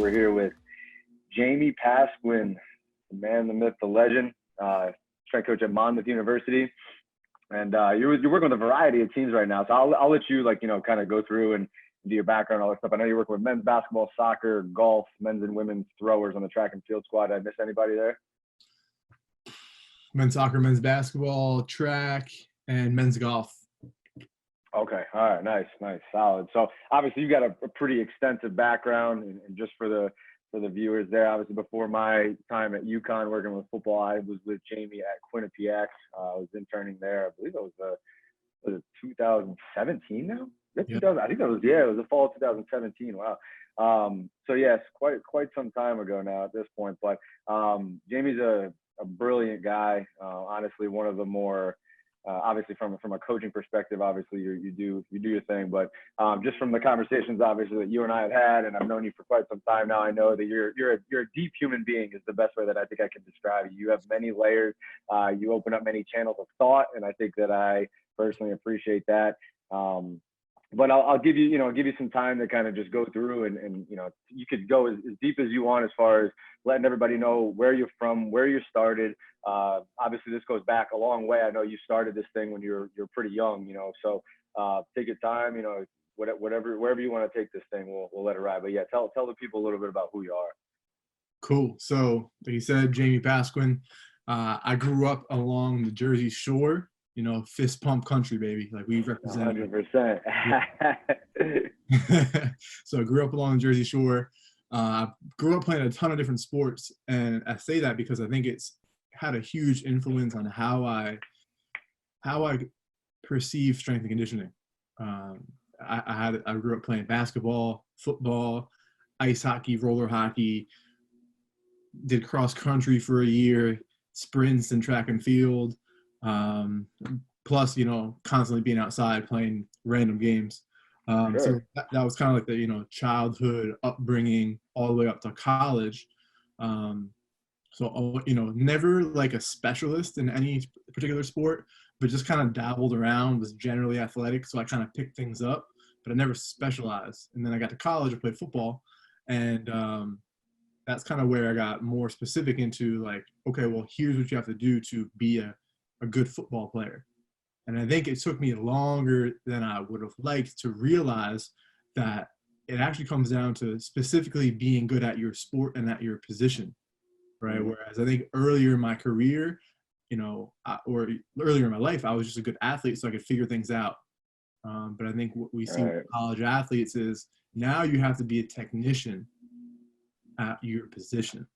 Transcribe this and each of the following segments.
We're here with Jamie Pasquin, the man, the myth, the legend, strength coach at Monmouth University. And you're working with a variety of teams right now. So I'll let you kind of go through and do your background, all that stuff. I know you're working with men's basketball, soccer, golf, men's and women's throwers on the track and field squad. Did I miss anybody there? Men's soccer, men's basketball, track, and men's golf. Okay. All right. Nice. Solid. So obviously you got a pretty extensive background, and just for the viewers there, obviously before my time at UConn working with football, I was with Jamie at Quinnipiac. I was interning there. I believe it was 2017 now? Yep. I think it was the fall of 2017. Wow. So yes, quite some time ago now at this point. But Jamie's a brilliant guy. Honestly, one of the more obviously from a coaching perspective, obviously you do your thing, but just from the conversations obviously that you and I have had, and I've known you for quite some time now, I know that you're a deep human being is the best way that I think I can describe you. You have many layers. You open up many channels of thought, and I think that I personally appreciate that. But I'll give you some time to kind of just go through and you could go as deep as you want as far as letting everybody know where you're from, where you started. Obviously this goes back a long way. I know you started this thing when you're pretty young, so take your time, wherever you want to take this thing, we'll let it ride. But yeah, tell the people a little bit about who you are. Cool. So like you said, Jamie Pasquin. I grew up along the Jersey Shore. Fist pump country, baby. Like we represent 100%. So I grew up along the Jersey Shore. Grew up playing a ton of different sports, and I say that because I think it's had a huge influence on how I perceive strength and conditioning. I grew up playing basketball, football, ice hockey, roller hockey. Did cross country for a year, sprints and track and field. Plus, constantly being outside playing random games. Sure. So that was kind of like the, childhood upbringing all the way up to college. So, never like a specialist in any particular sport, but just kind of dabbled around, was generally athletic. So I kind of picked things up, but I never specialized. And then I got to college, I played football, and that's kind of where I got more specific into like, okay, well, here's what you have to do to be a good football player. And I think it took me longer than I would have liked to realize that it actually comes down to specifically being good at your sport and at your position, right? Mm-hmm. Whereas I think earlier in my career, or earlier in my life, I was just a good athlete so I could figure things out. But I think what we see with college athletes is now you have to be a technician at your position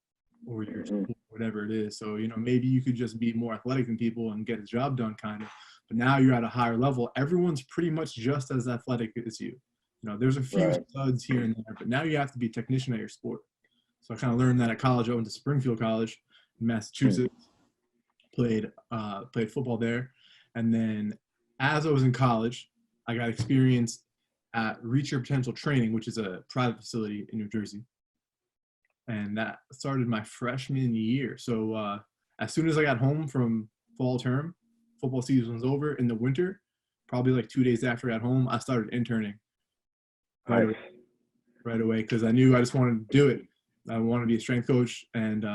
or your sport, whatever it is. So, maybe you could just be more athletic than people and get the job done kind of, but now you're at a higher level. Everyone's pretty much just as athletic as you. There's a few studs here and there, but now you have to be a technician at your sport. So I kind of learned that at college. I went to Springfield College in Massachusetts, played football there. And then as I was in college, I got experience at Reach Your Potential Training, which is a private facility in New Jersey. And that started my freshman year. So as soon as I got home from fall term, football season was over. In the winter, probably like 2 days after I got home, I started interning right away because I knew I just wanted to do it. I wanted to be a strength coach, and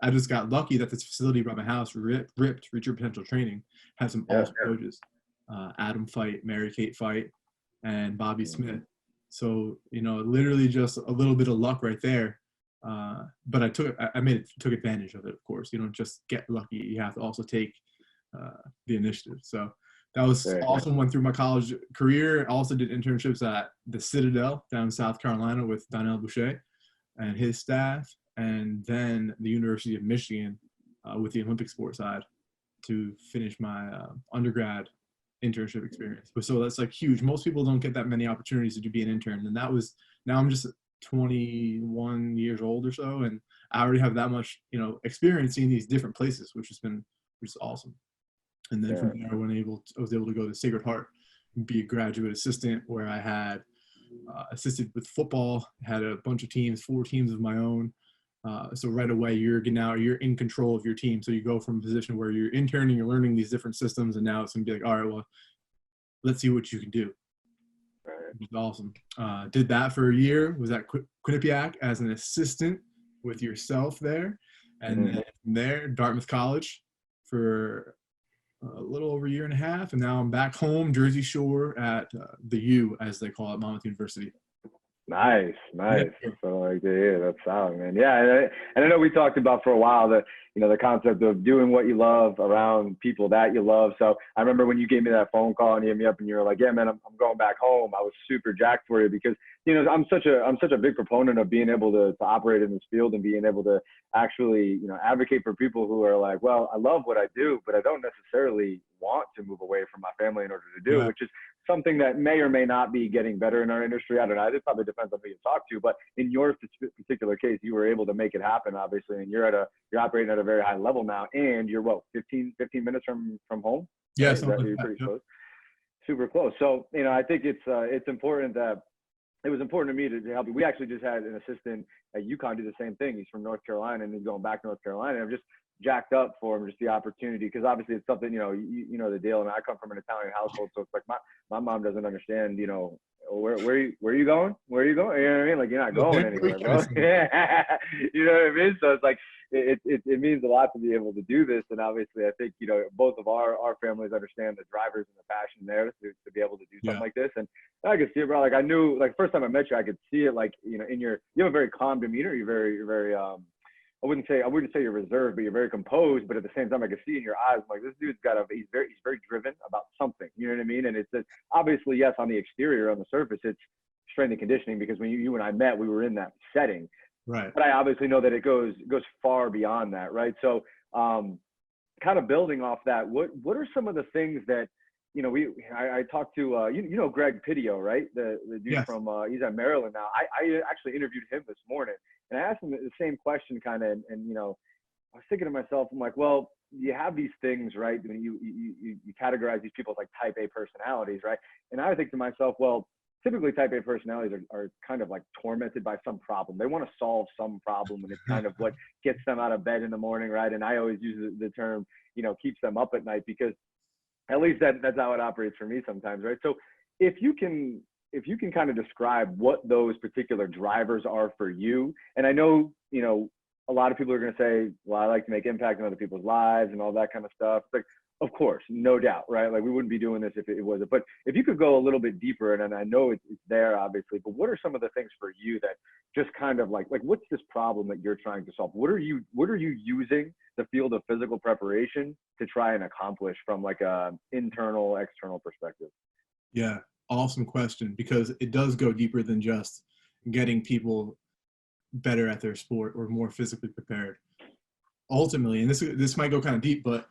I just got lucky that this facility by my house ripped Reach Your Potential Training, had some awesome coaches, Adam Fight, Mary Kate Fight, and Bobby Smith. So literally just a little bit of luck right there. But I took advantage of it, of course. You don't just get lucky. You have to also take the initiative. So that was awesome. Went through my college career. Also did internships at the Citadel down in South Carolina with Donnell Boucher and his staff. And then the University of Michigan with the Olympic sports side to finish my undergrad internship experience. So that's like huge. Most people don't get that many opportunities to be an intern. And now I'm just 21 years old or so, and I already have that much experience seeing these different places, which is awesome. And then from there I was able to go to Sacred Heart and be a graduate assistant, where I had assisted with football, had a bunch of teams, 4 teams of my own. So right away you're in control of your team. So you go from a position where you're interning, you're learning these different systems, and now it's gonna be like, all right, well, let's see what you can do. Which is awesome. Did that for a year. Was at Quinnipiac as an assistant with yourself there. And then from there, Dartmouth College for a little over a year and a half. And now I'm back home, Jersey Shore at the U, as they call it, Monmouth University. Nice. Yeah. So like, yeah, that's solid, man. Yeah, and I know we talked about for a while that, you know, the concept of doing what you love around people that you love. So I remember when you gave me that phone call and you hit me up and you were like, yeah, man, I'm going back home. I was super jacked for you because, you know, I'm such a big proponent of being able to operate in this field and being able to actually, you know, advocate for people who are like, well, I love what I do, but I don't necessarily want to move away from my family in order to do, which is something that may or may not be getting better in our industry. I don't know. It probably depends on who you talk to, but in your particular case, you were able to make it happen, obviously, and you're operating at a very high level now, and you're 15 minutes from home. Yeah, right? You're pretty close, super close. So, you know, I think it's important that it was important to me to help you. We actually just had an assistant at UConn do the same thing. He's from North Carolina and he's going back to North Carolina. I'm just jacked up for him, just the opportunity, because obviously it's something, you know the deal. And I come from an Italian household, so it's like my mom doesn't understand, you know, where are you going? Where are you going? You know what I mean? Like, you're not going anywhere, bro. You know what I mean? So it's like it means a lot to be able to do this. And obviously I think, you know, both of our families understand the drivers and the passion there to be able to do something like this. And I could see it, bro. Like, I knew, like, first time I met you, I could see it, like, you know, you have a very calm demeanor. You're very I wouldn't say you're reserved, but you're very composed. But at the same time, I can see in your eyes, I'm like, this dude's he's very driven about something. You know what I mean? And it's obviously, yes, on the exterior, on the surface, it's strength and conditioning, because when you and I met, we were in that setting. Right. But I obviously know that it goes far beyond that, right? So, kind of building off that, what are some of the things that, you know, I talked to you know Greg Pidio, right? The dude from he's at Maryland now. I actually interviewed him this morning, and I asked him the same question, kind of, and you know, I was thinking to myself, I'm like, well, you have these things, right? I mean, you categorize these people as like type A personalities, right? And I think to myself, well, typically type A personalities are kind of like tormented by some problem. They want to solve some problem, and it's kind of what gets them out of bed in the morning, right? And I always use the term, you know, keeps them up at night, because at least that's how it operates for me sometimes, right? So if you can kind of describe what those particular drivers are for you, and I know, you know, a lot of people are going to say, well, I like to make impact on other people's lives and all that kind of stuff. It's like, of course, no doubt, right? Like, we wouldn't be doing this if it wasn't. But if you could go a little bit deeper, and I know it's there, obviously, but what are some of the things for you that just kind of like what's this problem that you're trying to solve? What are you using the field of physical preparation to try and accomplish from like a internal, external perspective? Yeah, awesome question, because it does go deeper than just getting people better at their sport or more physically prepared. Ultimately, and this might go kind of deep, but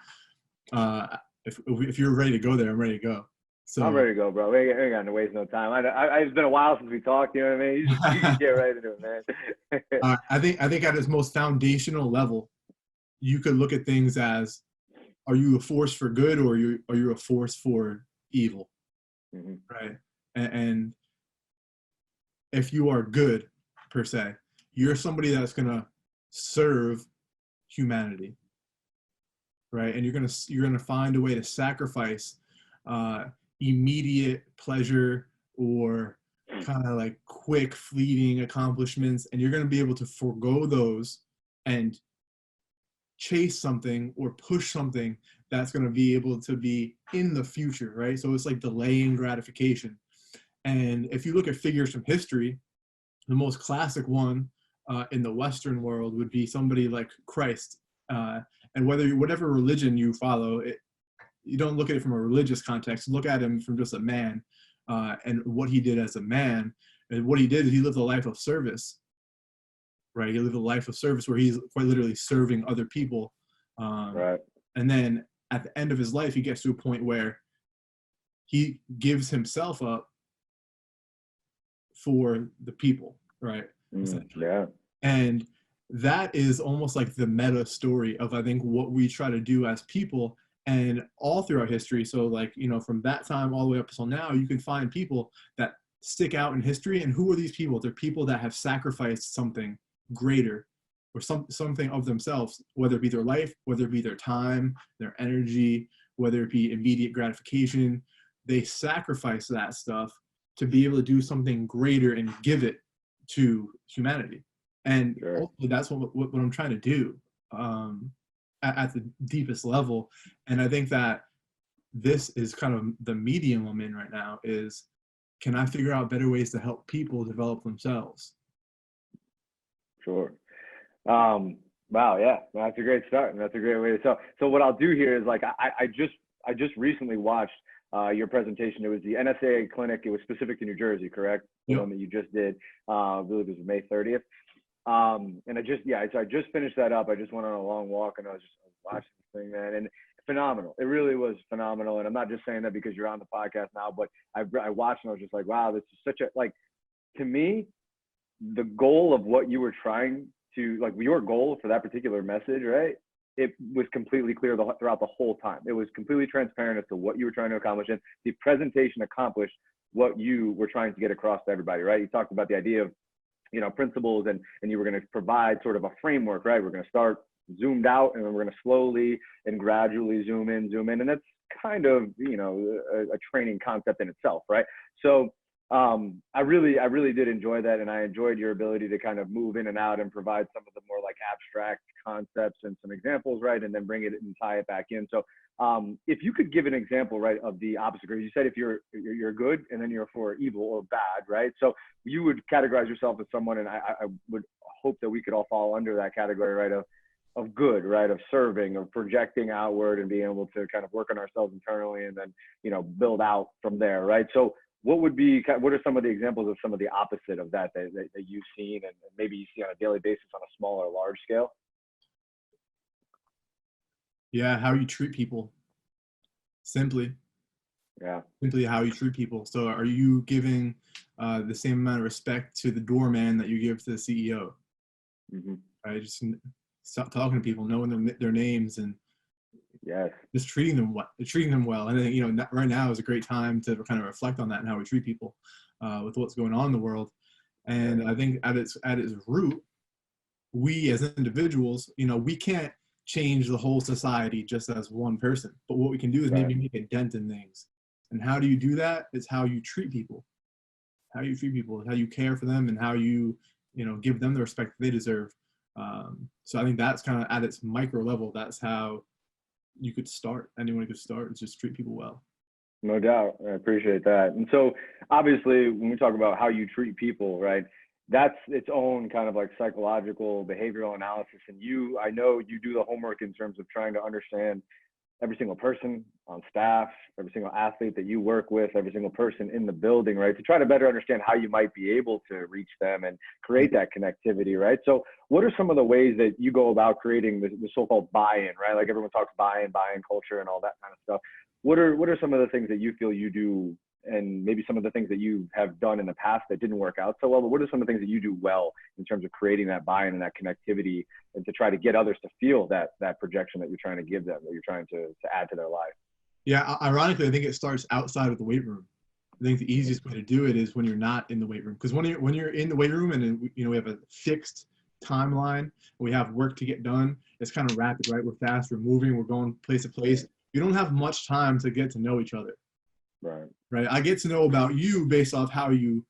if you're ready to go there, I'm ready to go. So I'm ready to go, bro. We ain't got to waste no time. It's been a while since we talked. You know what I mean? You just get right into it, man. I think at its most foundational level, you could look at things as, are you a force for good, or are you a force for evil? Mm-hmm. Right. And if you are good, per se, you're somebody that's gonna serve humanity, right? And you're gonna find a way to sacrifice immediate pleasure or kind of like quick, fleeting accomplishments, and you're gonna be able to forego those and chase something or push something that's gonna be able to be in the future, right? So it's like delaying gratification. And if you look at figures from history, the most classic one in the Western world would be somebody like Christ. And whatever religion you follow, you don't look at it from a religious context. Look at him from just a man and what he did as a man. And what he did is he lived a life of service, right? He lived a life of service where he's quite literally serving other people. Right. And then at the end of his life, he gets to a point where he gives himself up for the people, right? Yeah. And that is almost like the meta story of, I think, what we try to do as people and all throughout history. So like, you know, from that time all the way up until now, you can find people that stick out in history. And who are these people? They're people that have sacrificed something greater or something of themselves, whether it be their life, whether it be their time, their energy, whether it be immediate gratification. They sacrifice that stuff to be able to do something greater and give it to humanity. And Sure. ultimately, that's what I'm trying to do at the deepest level. And I think that this is kind of the medium I'm in right now is, can I figure out better ways to help people develop themselves? Sure. Wow. Yeah, that's a great start, and that's a great way to tell. So what I'll do here is, like, I just recently watched your presentation. It was the NSCA clinic. It was specific to New Jersey, correct? The Yep. one that you just did. I believe it was May 30th. And so I just finished that up. I just went on a long walk, and I was watching this thing, man, and phenomenal. It really was phenomenal. And I'm not just saying that because you're on the podcast now, but I watched and I was just like, wow, this is such a, like, to me, the goal of what you were trying to, like, your goal for that particular message, right? It was completely clear throughout the whole time. It was completely transparent as to what you were trying to accomplish, and the presentation accomplished what you were trying to get across to everybody, right? You talked about the idea of, principles, and you were going to provide sort of a framework, right? We're going to start zoomed out, and then we're going to slowly and gradually zoom in. And that's kind of, a training concept in itself, right? So I really did enjoy that, and I enjoyed your ability to kind of move in and out and provide some of the more like abstract concepts and some examples, right, and then bring it and tie it back in. So if you could give an example, right, of the opposite, because you said if you're good and then you're for evil or bad, right? So you would categorize yourself as someone, and I would hope that we could all fall under that category, right, of good, right, of serving, of projecting outward and being able to kind of work on ourselves internally and then, build out from there, right? So what are some of the examples of some of the opposite of that you've seen and maybe you see on a daily basis on a small or large scale? Yeah, how you treat people. Simply how you treat people. So are you giving the same amount of respect to the doorman that you give to the CEO? Mm-hmm. Right? Just stop talking to people, knowing their names, and just treating them well. And I think, right now is a great time to kind of reflect on that and how we treat people with what's going on in the world. And I think at its root, we as individuals, we can't change the whole society just as one person. But what we can do is maybe make a dent in things. And how do you do that? It's how you treat people. How you treat people, how you care for them, and how you, give them the respect they deserve. So I think that's kind of at its micro level. That's how you could start. Anyone could start is just treat people well. No doubt. I appreciate that. And so obviously when we talk about how you treat people, right, that's its own kind of like psychological behavioral analysis. And I know you do the homework in terms of trying to understand every single person on staff, every single athlete that you work with, every single person in the building, right? To try to better understand how you might be able to reach them and create that connectivity, right? So what are some of the ways that you go about creating the so-called buy-in, right? Like everyone talks buy-in culture and all that kind of stuff. What are some of the things that you feel you do, and maybe some of the things that you have done in the past that didn't work out so well, but what are some of the things that you do well in terms of creating that buy-in and that connectivity, and to try to get others to feel that projection that you're trying to give them, that you're trying to add to their life? Yeah, ironically, I think it starts outside of the weight room. I think the easiest way to do it is when you're not in the weight room, because when you're in the weight room and we have a fixed timeline, we have work to get done. It's kind of rapid, right? We're fast, we're moving, we're going place to place. You don't have much time to get to know each other. Right. I get to know about you based off how you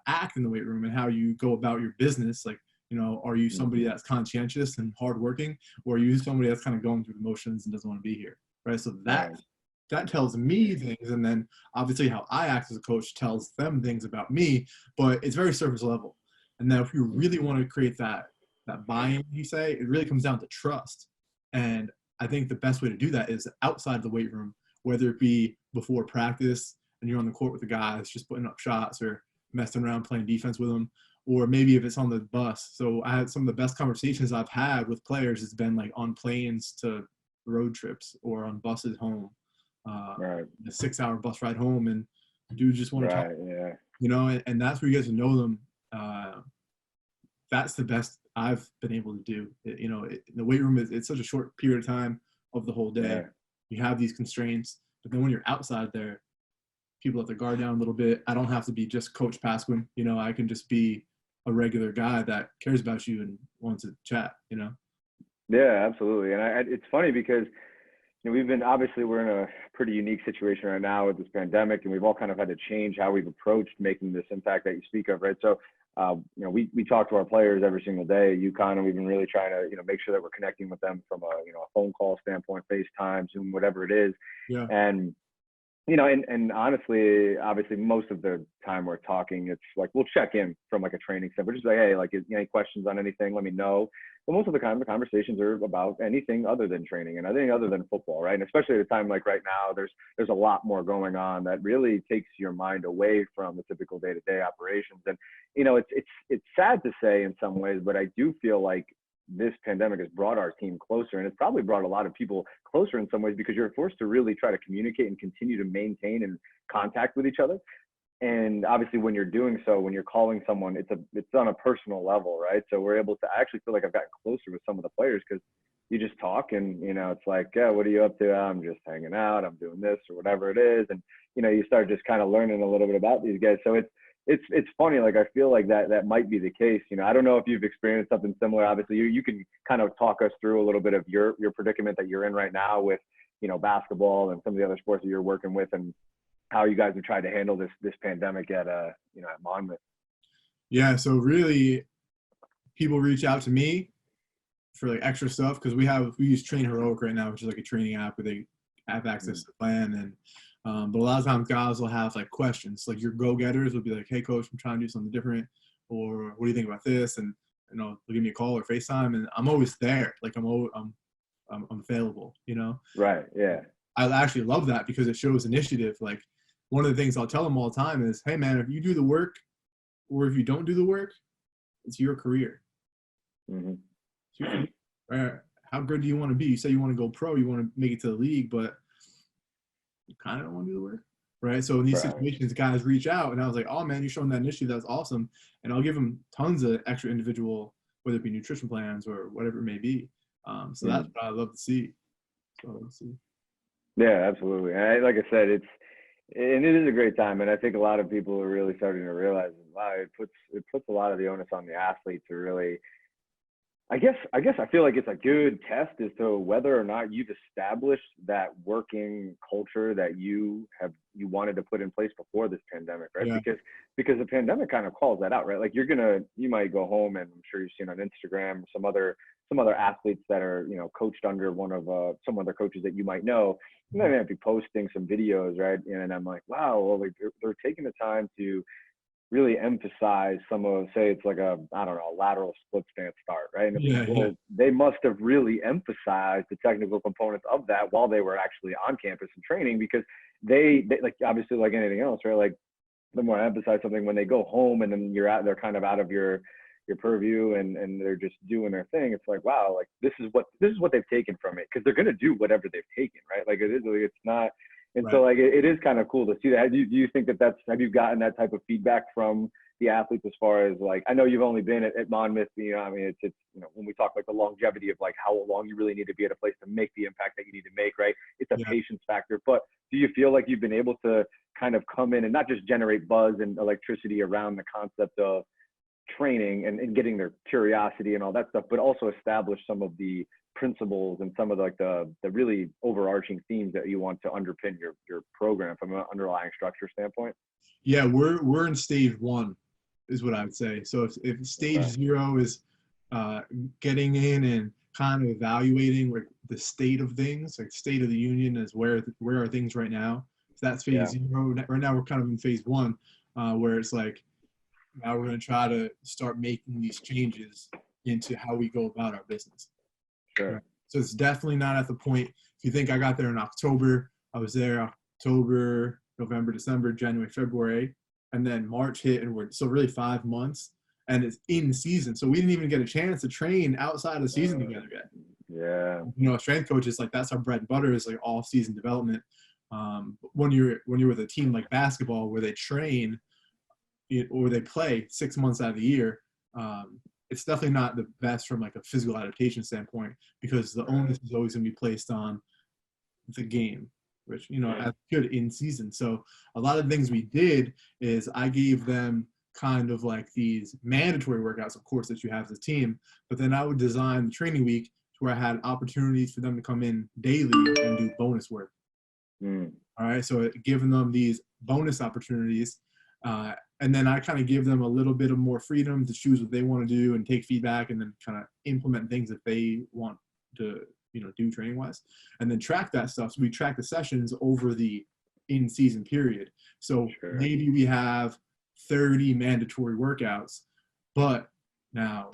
act in the weight room and how you go about your business. Like, are you somebody that's conscientious and hardworking, or are you somebody that's kind of going through the motions and doesn't want to be here? Right. So that tells me things. And then obviously how I act as a coach tells them things about me, but it's very surface level. And then if you really want to create that buy-in, you say, it really comes down to trust. And I think the best way to do that is outside the weight room, whether it be before practice and you're on the court with the guys just putting up shots or messing around playing defense with them, or maybe if it's on the bus. So I had some of the best conversations I've had with players has been like on planes to road trips or on buses home, a 6-hour bus ride home, and dudes just want to talk, and that's where you get to know them. That's the best I've been able to do. In the weight room, it's such a short period of time of the whole day. You have these constraints, but then when you're outside there, people let their guard down a little bit. I don't have to be just Coach Pasquin. I can just be a regular guy that cares about you and wants to chat. Yeah, absolutely. And it's funny because we're in a pretty unique situation right now with this pandemic, and we've all kind of had to change how we've approached making this impact that you speak of, right? So, we talk to our players every single day at UConn, and we've been really trying to, make sure that we're connecting with them from a phone call standpoint, FaceTime, Zoom, whatever it is. Yeah. And and honestly, obviously, most of the time we're talking, it's like we'll check in from like a training standpoint, just like, hey, like, any questions on anything, let me know. But most of the time, the conversations are about anything other than training and anything other than football, right? And especially at a time like right now, there's a lot more going on that really takes your mind away from the typical day-to-day operations. And it's sad to say in some ways, but I do feel like this pandemic has brought our team closer, and it's probably brought a lot of people closer in some ways, because you're forced to really try to communicate and continue to maintain and contact with each other. And obviously when you're doing so, when you're calling someone, it's on a personal level, right? So we're able to, I actually feel like I've gotten closer with some of the players, because you just talk and, it's like, yeah, what are you up to? I'm just hanging out, I'm doing this or whatever it is. And, you start just kind of learning a little bit about these guys. So it's funny. Like, I feel like that might be the case. I don't know if you've experienced something similar. Obviously you can kind of talk us through a little bit of your predicament that you're in right now with, basketball and some of the other sports that you're working with, and how you guys have tried to handle this pandemic at at Monmouth. Yeah. So really, people reach out to me for like extra stuff, because we use Train Heroic right now, which is like a training app where they have access to the plan. And but a lot of times guys will have like questions, like your go-getters will be like, hey coach, I'm trying to do something different, or what do you think about this? And they'll give me a call or FaceTime, and I'm always there. Like I'm available, Right. Yeah. I actually love that, because it shows initiative. Like, one of the things I'll tell them all the time is, hey man, if you do the work or if you don't do the work, it's your career. Mm-hmm. It's your career. How good do you want to be? You say you want to go pro, you want to make it to the league, but you kind of don't want to do the work, right? So in these situations, guys reach out, and I was like, oh man, you're showing that initiative. That's awesome. And I'll give them tons of extra individual, whether it be nutrition plans or whatever it may be. So that's what I love to see. Yeah, absolutely. And like I said, it is a great time, and I think a lot of people are really starting to realize, wow, it puts a lot of the onus on the athlete to really. I guess I feel like it's a good test as to whether or not you've established that working culture that you wanted to put in place before this pandemic, right? Yeah. Because the pandemic kind of calls that out, right? Like, you might go home, and I'm sure you've seen on Instagram some other athletes that are coached under one of some other coaches that you might know. And they might be posting some videos, right? And I'm like, wow, well, like they're taking the time to really emphasize some of, say it's like a lateral split stance start, right? And they must have really emphasized the technical components of that while they were actually on campus and training, because they like, obviously like anything else, right? Like, the more I emphasize something, when they go home and then they're kind of out of your purview and they're just doing their thing, it's like, wow, like this is what they've taken from it, because they're going to do whatever they've taken, right? Like, it's not. And so like it is kind of cool to see that. Do you think have you gotten that type of feedback from the athletes, as far as, like, I know you've only been at Monmouth, I mean, it's when we talk like the longevity of like how long you really need to be at a place to make the impact that you need to make, right? It's a patience factor. But do you feel like you've been able to kind of come in and not just generate buzz and electricity around the concept of training and getting their curiosity and all that stuff, but also establish some of the principles and some of the really overarching themes that you want to underpin your program from an underlying structure standpoint? Yeah, we're in stage 1 is what I would say. So if stage 0 is getting in and kind of evaluating like the state of things, like state of the union is where are things right now. So that's phase 0. Right now we're kind of in phase 1, where it's like, now we're going to try to start making these changes into how we go about our business. Sure. Right? So it's definitely not at the point. If you think I got there in October, I was there October, November, December, January, February, and then March hit, and so really 5 months, and it's in season. So we didn't even get a chance to train outside of the season together yet. Yeah. Strength coaches, like, that's our bread and butter, is like all season development. When you're with a team like basketball where they train or they play 6 months out of the year, it's definitely not the best from like a physical adaptation standpoint, because the onus is always going to be placed on the game, which, as good in season. So a lot of the things we did is I gave them kind of like these mandatory workouts, of course, that you have as a team, but then I would design the training week to where I had opportunities for them to come in daily and do bonus work. All right, so giving them these bonus opportunities, and then I kind of give them a little bit of more freedom to choose what they want to do and take feedback, and then kind of implement things that they want to, do training wise, and then track that stuff. So we track the sessions over the in-season period. So maybe we have 30 mandatory workouts, but now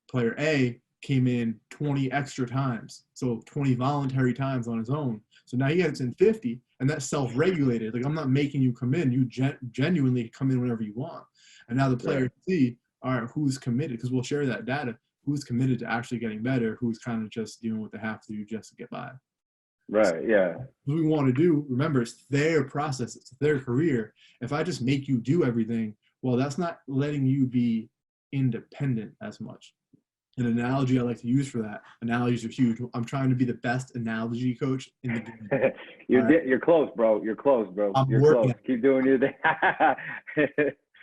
player A came in 20 extra times, so 20 voluntary times on his own. So now he gets in 50, and that's self-regulated. Like, I'm not making you come in. You genuinely come in whenever you want. And now the players see, all right, who's committed, because we'll share that data, who's committed to actually getting better, who's kind of just doing what they have to do just to get by. Right, yeah. What we want to do, remember, it's their process. It's their career. If I just make you do everything, well, that's not letting you be independent as much. An analogy I like to use for that, analogies are huge. I'm trying to be the best analogy coach in the game. You're close, bro. You're close, bro. You're close. Keep doing your thing.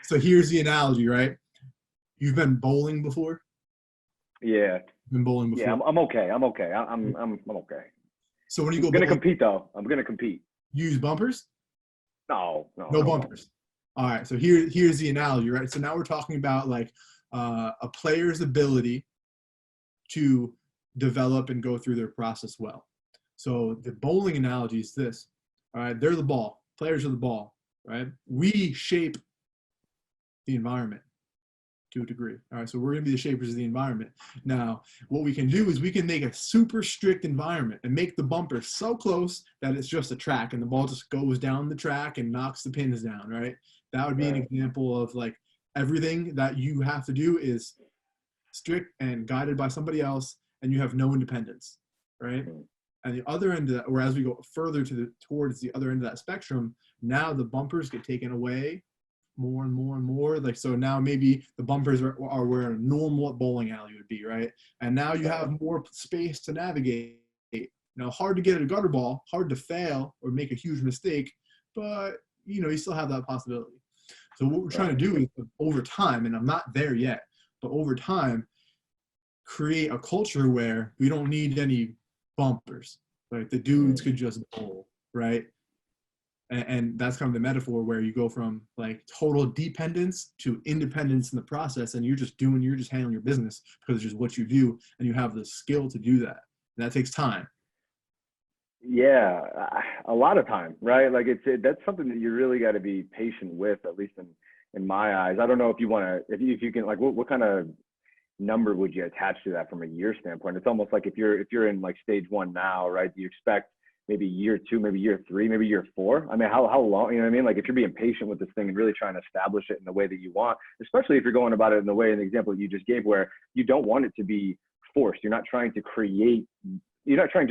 So here's the analogy, right? You've been bowling before? Yeah. Been bowling before? Yeah, I'm okay. I'm okay. I'm okay. So when you go I'm going to compete, though. I'm going to compete. Use bumpers? No bumpers. All right, so here's the analogy, right? So now we're talking about like a player's ability to develop and go through their process well. So the bowling analogy is this. All right, they're the ball. Players are the ball, right? We shape the environment to a degree. All right, so we're going to be the shapers of the environment. Now, what we can do is we can make a super strict environment and make the bumper so close that it's just a track and the ball just goes down the track and knocks the pins down, right? That would be an example of like everything that you have to do is strict and guided by somebody else, and you have no independence, right? And the other end of that, or as we go further towards the other end of that spectrum, now the bumpers get taken away more and more and more. Like, so now maybe the bumpers are where a normal bowling alley would be, right? And now you have more space to navigate. Now, hard to get at a gutter ball, hard to fail or make a huge mistake, but you still have that possibility. So what we're trying to do is over time, and I'm not there yet, but over time, create a culture where we don't need any bumpers, right? The dudes could just bowl, right? And that's kind of the metaphor where you go from like total dependence to independence in the process, and you're just handling your business because it's just what you do, and you have the skill to do that. And that takes time. Yeah, a lot of time, right? Like that's something that you really got to be patient with, at least in my eyes. I don't know if you want to, if you can, like, what kind of number would you attach to that from a year standpoint? It's almost like if you're in like stage 1 now, right? Do you expect maybe year 2, maybe year 3, maybe year 4? I mean, how long, you know what I mean? Like if you're being patient with this thing and really trying to establish it in the way that you want, especially if you're going about it in the way, in the example you just gave, where you don't want it to be forced. You're not trying to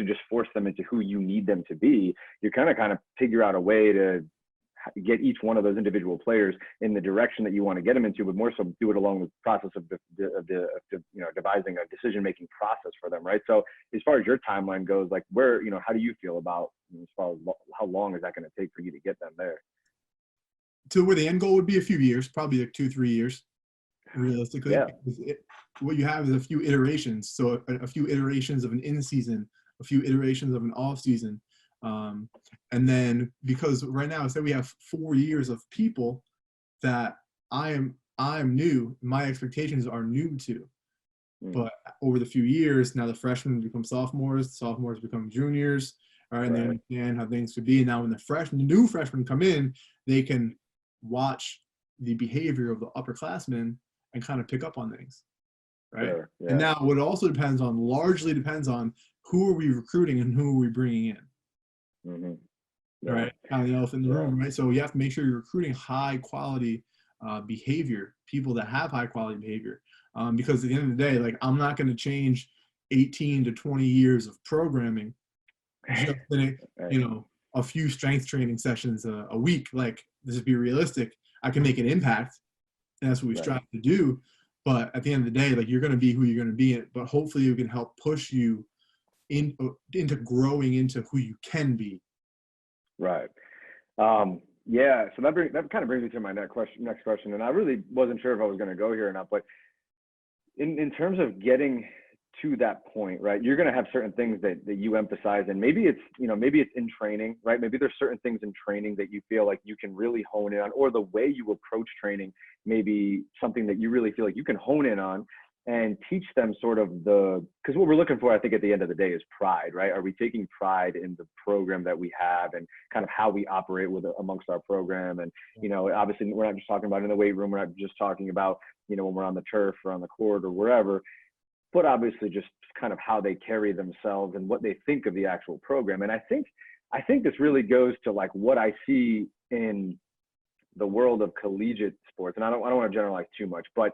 just force them into who you need them to be. You're kind of figure out a way to get each one of those individual players in the direction that you want to get them into, but more so do it along the process of devising a decision-making process for them, right? So as far as your timeline goes, like how do you feel about as far as how long is that going to take for you to get them there? To where the end goal would be a few years, probably like 2-3 years, realistically. Yeah. What you have is a few iterations. So a few iterations of an in-season, a few iterations of an off-season. And then because right now, say we have 4 years of people that I am new, my expectations are new to. But over the few years, now the freshmen become sophomores become juniors, all right, and they understand how things could be. And now when the new freshmen come in, they can watch the behavior of the upperclassmen and kind of pick up on things, right? Sure, yeah. And now what also largely depends on who are we recruiting and who are we bringing in. Yeah. Right, kind of the elephant in the room, right? So you have to make sure you're recruiting high quality behavior, people that have high quality behavior, because at the end of the day, like I'm not going to change 18 to 20 years of programming just in a few strength training sessions a week. Like, let's be realistic. I can make an impact, and that's what we strive to do. But at the end of the day, like you're going to be who you're going to be. But hopefully, you can help push you into growing into who you can be. Right. Yeah. So that kind of brings me to my next question. And I really wasn't sure if I was going to go here or not, but in terms of getting to that point, right, you're going to have certain things that you emphasize, and maybe it's, maybe it's in training, right? Maybe there's certain things in training that you feel like you can really hone in on, or the way you approach training, maybe something that you really feel like you can hone in on and teach them sort of because what we're looking for, I think at the end of the day, is pride, right? Are we taking pride in the program that we have and kind of how we operate amongst our program? And, obviously we're not just talking about in the weight room. We're not just talking about, when we're on the turf or on the court or wherever, but obviously just kind of how they carry themselves and what they think of the actual program. And I think this really goes to like what I see in the world of collegiate sports. And I don't want to generalize too much, but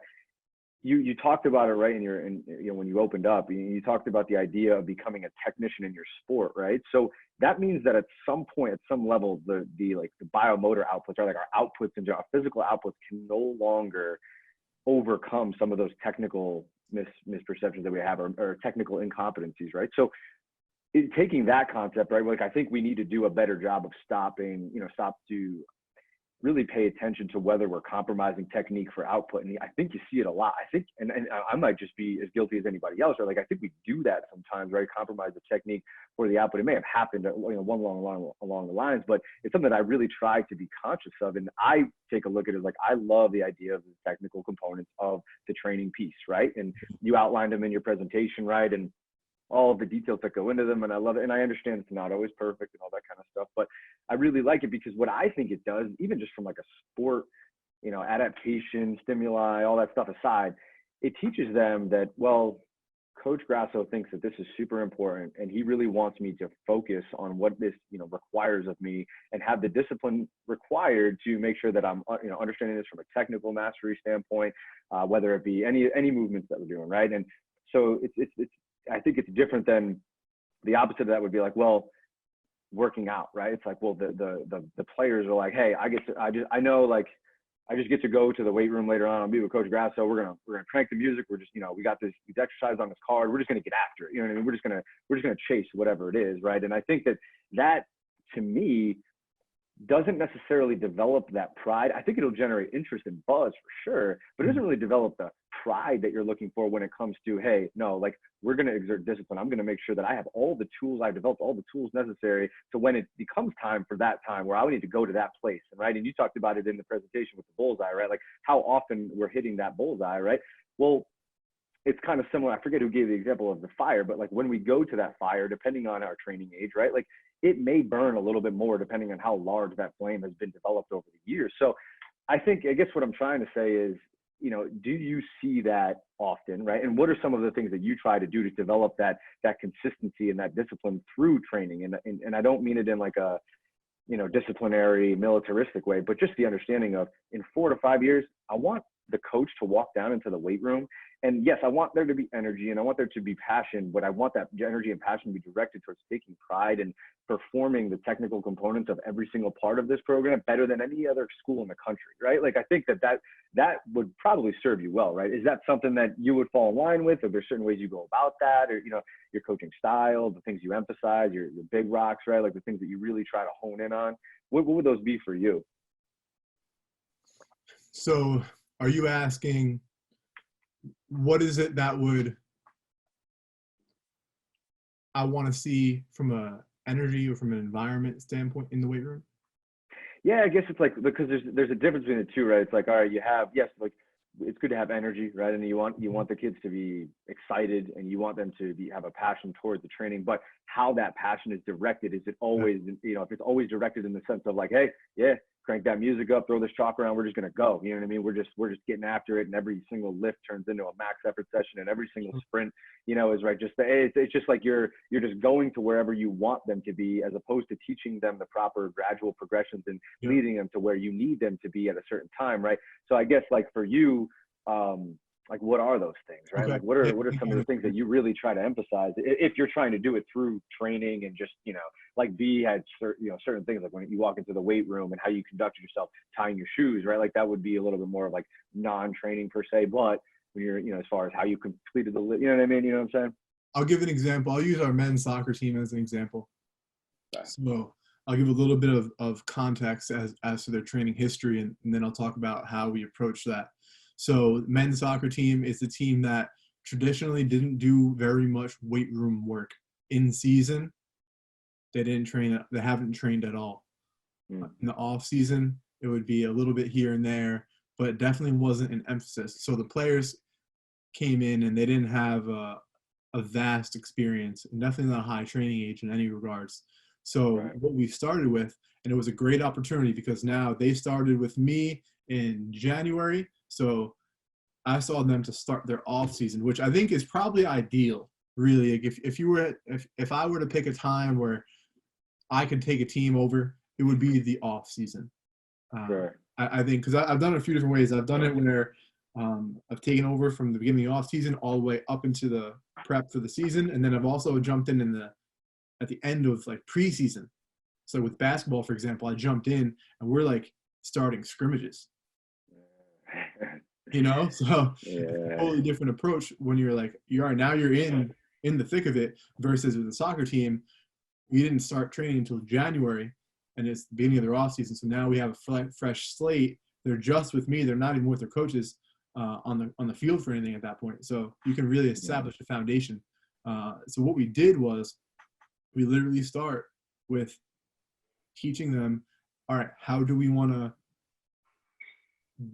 you talked about it, right? When you opened up, you talked about the idea of becoming a technician in your sport, right? So that means that at some point, at some level, the biomotor outputs, or like our outputs and our physical outputs, can no longer overcome some of those technical misperceptions that we have, or technical incompetencies, right? So taking that concept, right, like I think we need to do a better job of stop to really pay attention to whether we're compromising technique for output. And I think you see it a lot. I think, and I might just be as guilty as anybody else, or like I think we do that sometimes, right? Compromise the technique for the output. It may have happened along the lines, but it's something that I really try to be conscious of. And I take a look at it like I love the idea of the technical components of the training piece, right? And you outlined them in your presentation, right? And all of the details that go into them, and I love it. And I understand it's not always perfect and all that kind of stuff, but I really like it because what I think it does, even just from like a sport, adaptation, stimuli, all that stuff aside, it teaches them that, well, Coach Grasso thinks that this is super important, and he really wants me to focus on what this, requires of me, and have the discipline required to make sure that I'm, understanding this from a technical mastery standpoint, whether it be any movements that we're doing, right? And so it's I think it's different than the opposite of that would be like, well, working out, right? It's like, well, the players are like, hey, I just get to go to the weight room later on. I'll be with Coach Grasso. We're gonna crank the music. We're just, we got these exercises on this card. We're just gonna get after it. You know what I mean? We're just gonna chase whatever it is, right? And I think that to me doesn't necessarily develop that pride. I think it'll generate interest and buzz for sure, but it doesn't really develop the pride that you're looking for when it comes to, hey, no, like we're going to exert discipline. I'm going to make sure that I have all the tools, I've developed all the tools necessary to when it becomes time for that time where I need to go to that place. And right. And you talked about it in the presentation with the bullseye, right? Like how often we're hitting that bullseye, right? Well, it's kind of similar. I forget who gave the example of the fire, but like when we go to that fire, depending on our training age, right? Like it may burn a little bit more depending on how large that flame has been developed over the years. So I guess what I'm trying to say is, do you see that often, right? And what are some of the things that you try to do to develop that consistency and that discipline through training? And I don't mean it in like a, disciplinary, militaristic way, but just the understanding of in 4 to 5 years, I want the coach to walk down into the weight room. And yes, I want there to be energy and I want there to be passion, but I want that energy and passion to be directed towards taking pride in performing the technical components of every single part of this program better than any other school in the country, right? Like, I think that would probably serve you well, right? Is that something that you would fall in line with? Are there certain ways you go about that, or, your coaching style, the things you emphasize, your big rocks, right? Like the things that you really try to hone in on? What would those be for you? So are you asking, what is it that I want to see from a energy or from an environment standpoint in the weight room? Yeah, I guess it's like, because there's a difference between the two, right? It's like, all right, you have, yes, like it's good to have energy, right? And you want the kids to be excited and you want them to have a passion towards the training, but how that passion is directed, is it always, if it's always directed in the sense of like, hey, yeah, crank that music up, throw this chalk around, we're just going to go. You know what I mean? We're just getting after it, and every single lift turns into a max effort session, and every single sprint, is right. It's just like you're just going to wherever you want them to be, as opposed to teaching them the proper gradual progressions and leading them to where you need them to be at a certain time, right? So I guess like for you, like what are those things, right? Okay. Like what are some of the things that you really try to emphasize if you're trying to do it through training, and just, like B had certain things, like when you walk into the weight room and how you conduct yourself, tying your shoes, right? Like that would be a little bit more of like non-training per se, but when you're, as far as how you completed the, you know what I mean? You know what I'm saying? I'll give an example. I'll use our men's soccer team as an example. Okay. So I'll give a little bit of context as to their training history, and then I'll talk about how we approach that. So men's soccer team is the team that traditionally didn't do very much weight room work in season. They didn't train. They haven't trained at all. Mm. In the off season, it would be a little bit here and there, but it definitely wasn't an emphasis. So the players came in and they didn't have a vast experience, and definitely not a high training age in any regards. So Right. what we started with, and it was a great opportunity because now they started with me in January. So I saw them to start their off season, which I think is probably ideal. Really, like if I were to pick a time where I could take a team over, it would be the off season. Sure. I think because I've done it a few different ways. I've done it where I've taken over from the beginning of the off season all the way up into the prep for the season, and then I've also jumped in the at the end of like preseason. So with basketball, for example, I jumped in and we're like starting scrimmages. So it's a totally different approach when you're like now you're in the thick of it versus with the soccer team. We didn't start training until January, and it's the beginning of their off season. So now we have a fresh slate. They're just with me. They're not even with their coaches on the field for anything at that point. So you can really establish a foundation. So what we did was we literally start with teaching them, all right, how do we want to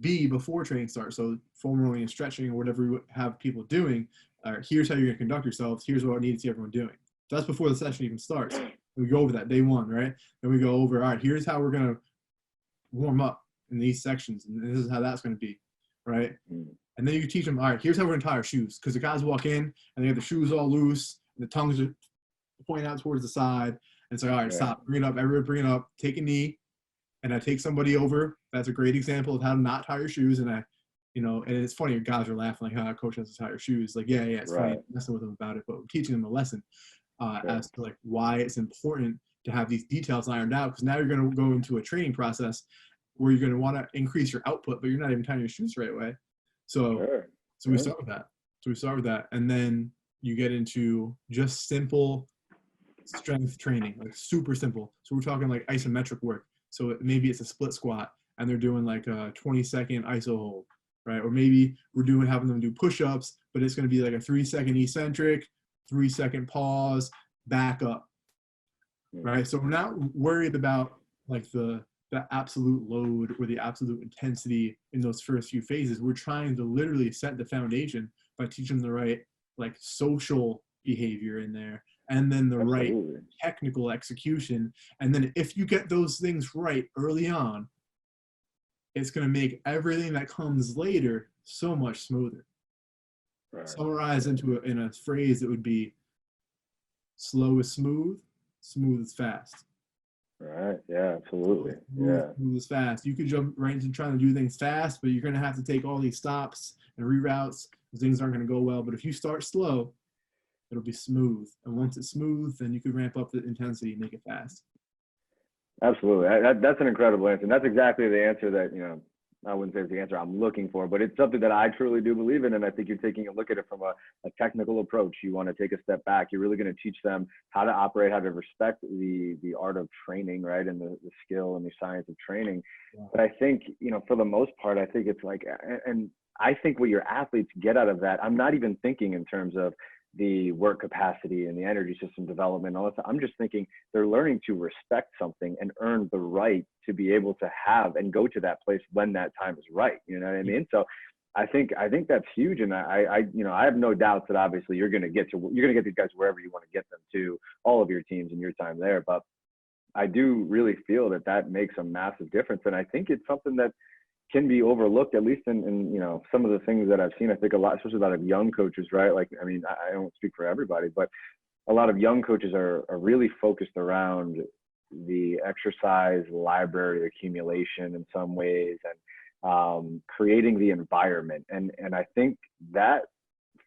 be before training starts? So formally and stretching or whatever we have people doing, here's how you're going to conduct yourselves. Here's what I need to see everyone doing. So that's before the session even starts. We go over that day one, right? Then we go over, all right, here's how we're going to warm up in these sections, and this is how that's going to be, right? And then you teach them, all right, here's how we're going to tie our shoes, because the guys walk in and they have the shoes all loose, and the tongues are pointing out towards the side, and it's like, all right, stop, bring it up, everybody bring it up, take a knee, and I take somebody over. That's a great example of how to not tie your shoes, and and it's funny, guys are laughing like, how our coach has to tie your shoes. Like, yeah, it's funny, messing with them about it, but we're teaching them a lesson as to like why it's important to have these details ironed out, because now you're going to go into a training process where you're going to want to increase your output, but you're not even tying your shoes the right way. So we start with that. And then you get into just simple strength training, like super simple. So we're talking like isometric work. So maybe it's a split squat and they're doing like a 20-second iso hold, right? Or maybe we're having them do push-ups, but it's going to be like a 3-second eccentric, 3-second pause, back up, right? So we're not worried about like the absolute load or the absolute intensity in those first few phases. We're trying to literally set the foundation by teaching the right like social behavior in there, and then the right technical execution. And then if you get those things right early on, it's going to make everything that comes later so much smoother. Summarize in a phrase that would be: slow is smooth, smooth is fast. Right. Yeah, absolutely. Smooth is fast. You could jump right into trying to do things fast, but you're going to have to take all these stops and reroutes. Things aren't going to go well. But if you start slow, it'll be smooth. And once it's smooth, then you can ramp up the intensity and make it fast. Absolutely. That's an incredible answer. And that's exactly the answer that, I wouldn't say it's the answer I'm looking for, but it's something that I truly do believe in. And I think you're taking a look at it from a technical approach. You want to take a step back. You're really going to teach them how to operate, how to respect the art of training, right? And the skill and the science of training. Yeah. But I think, for the most part, I think it's like, and I think what your athletes get out of that, I'm not even thinking in terms of the work capacity and the energy system development and all that stuff. I'm just thinking they're learning to respect something and earn the right to be able to have and go to that place when that time is right. You know what I mean? So I think that's huge. And I have no doubts that obviously you're going to get these guys wherever you want to get them to, all of your teams in your time there. But I do really feel that makes a massive difference. And I think it's something that can be overlooked, at least in some of the things that I've seen. I think a lot, especially a lot of young coaches, right? Like, I mean, I don't speak for everybody, but a lot of young coaches are really focused around the exercise library accumulation in some ways, and creating the environment. And I think that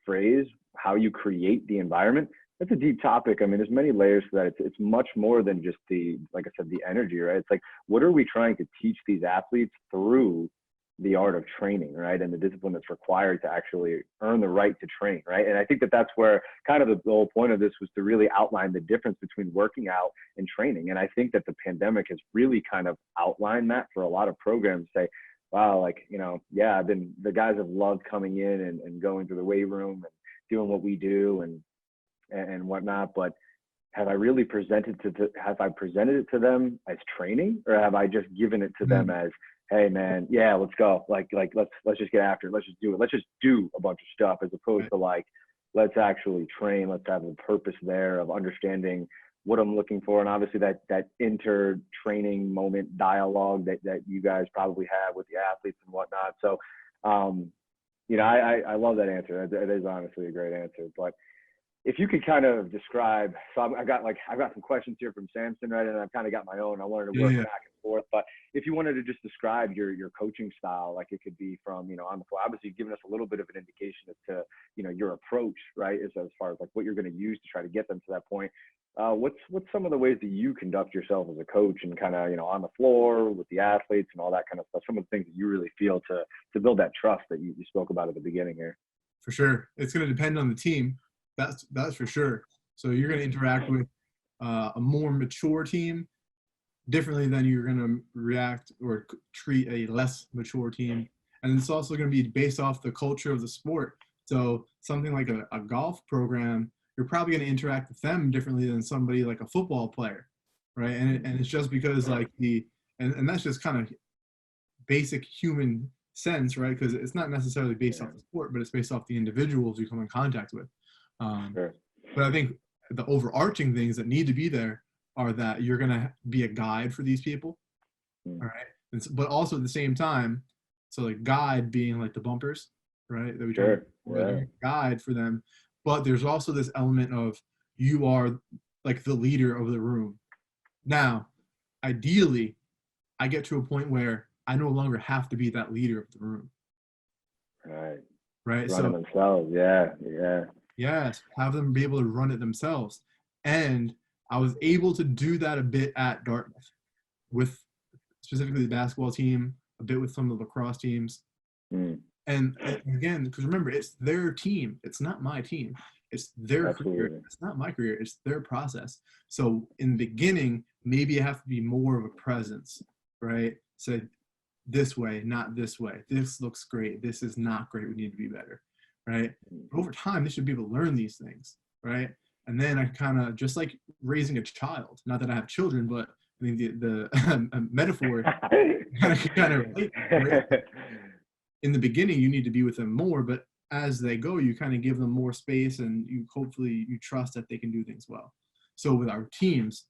phrase, how you create the environment, that's a deep topic. I mean, there's many layers to that. It's much more than just like I said, the energy, right? It's like, what are we trying to teach these athletes through the art of training, right? And the discipline that's required to actually earn the right to train, right? And I think that's where kind of the whole point of this was to really outline the difference between working out and training. And I think that the pandemic has really kind of outlined that for a lot of programs. Say, wow, like, the guys have loved coming in and going to the weight room and doing what we do and whatnot. But have I really presented it to them as training, or have I just given it to them as, hey man, yeah, let's go. Like let's just get after it. Let's just do it. Let's just do a bunch of stuff, as opposed to like, let's actually train. Let's have a purpose there of understanding what I'm looking for. And obviously that inter-training moment dialogue that you guys probably have with the athletes and whatnot. So, I love that answer. It is honestly a great answer. But if you could kind of describe, so I've got some questions here from Samson, right? And I've kind of got my own. I wanted to work back and forth. But if you wanted to just describe your coaching style, like it could be from, on the floor, obviously you've given us a little bit of an indication as to, your approach, right? As far as like what you're going to use to try to get them to that point. What's some of the ways that you conduct yourself as a coach and kind of, on the floor with the athletes and all that kind of stuff? Some of the things that you really feel to build that trust that you spoke about at the beginning here. For sure. It's going to depend on the team. That's for sure. So you're going to interact with a more mature team differently than you're going to react or treat a less mature team. And it's also going to be based off the culture of the sport. So something like a golf program, you're probably going to interact with them differently than somebody like a football player, right? And it's just because like and that's just kind of basic human sense, right? Because it's not necessarily based off the sport, but it's based off the individuals you come in contact with. Sure. But I think the overarching things that need to be there are that you're going to be a guide for these people, all right? But also at the same time, so like guide being like the bumpers, right? That we talk about, guide for them. But there's also this element of you are like the leader of the room. Now, ideally, I get to a point where I no longer have to be that leader of the room. Right. Right. Running themselves. Yeah. Yes, have them be able to run it themselves. And I was able to do that a bit at Dartmouth with specifically the basketball team, a bit with some of the lacrosse teams. And again, because remember, it's their team. It's not my team. It's their career. It's not my career. It's their process. So in the beginning, maybe I have to be more of a presence, right? So this way, not this way. This looks great. This is not great. We need to be better. Right? But over time, they should be able to learn these things, right? And then I kind of, just like raising a child, not that I have children, but I mean the metaphor kind of right? In the beginning, you need to be with them more, but as they go, you kind of give them more space and you trust that they can do things well. So with our teams,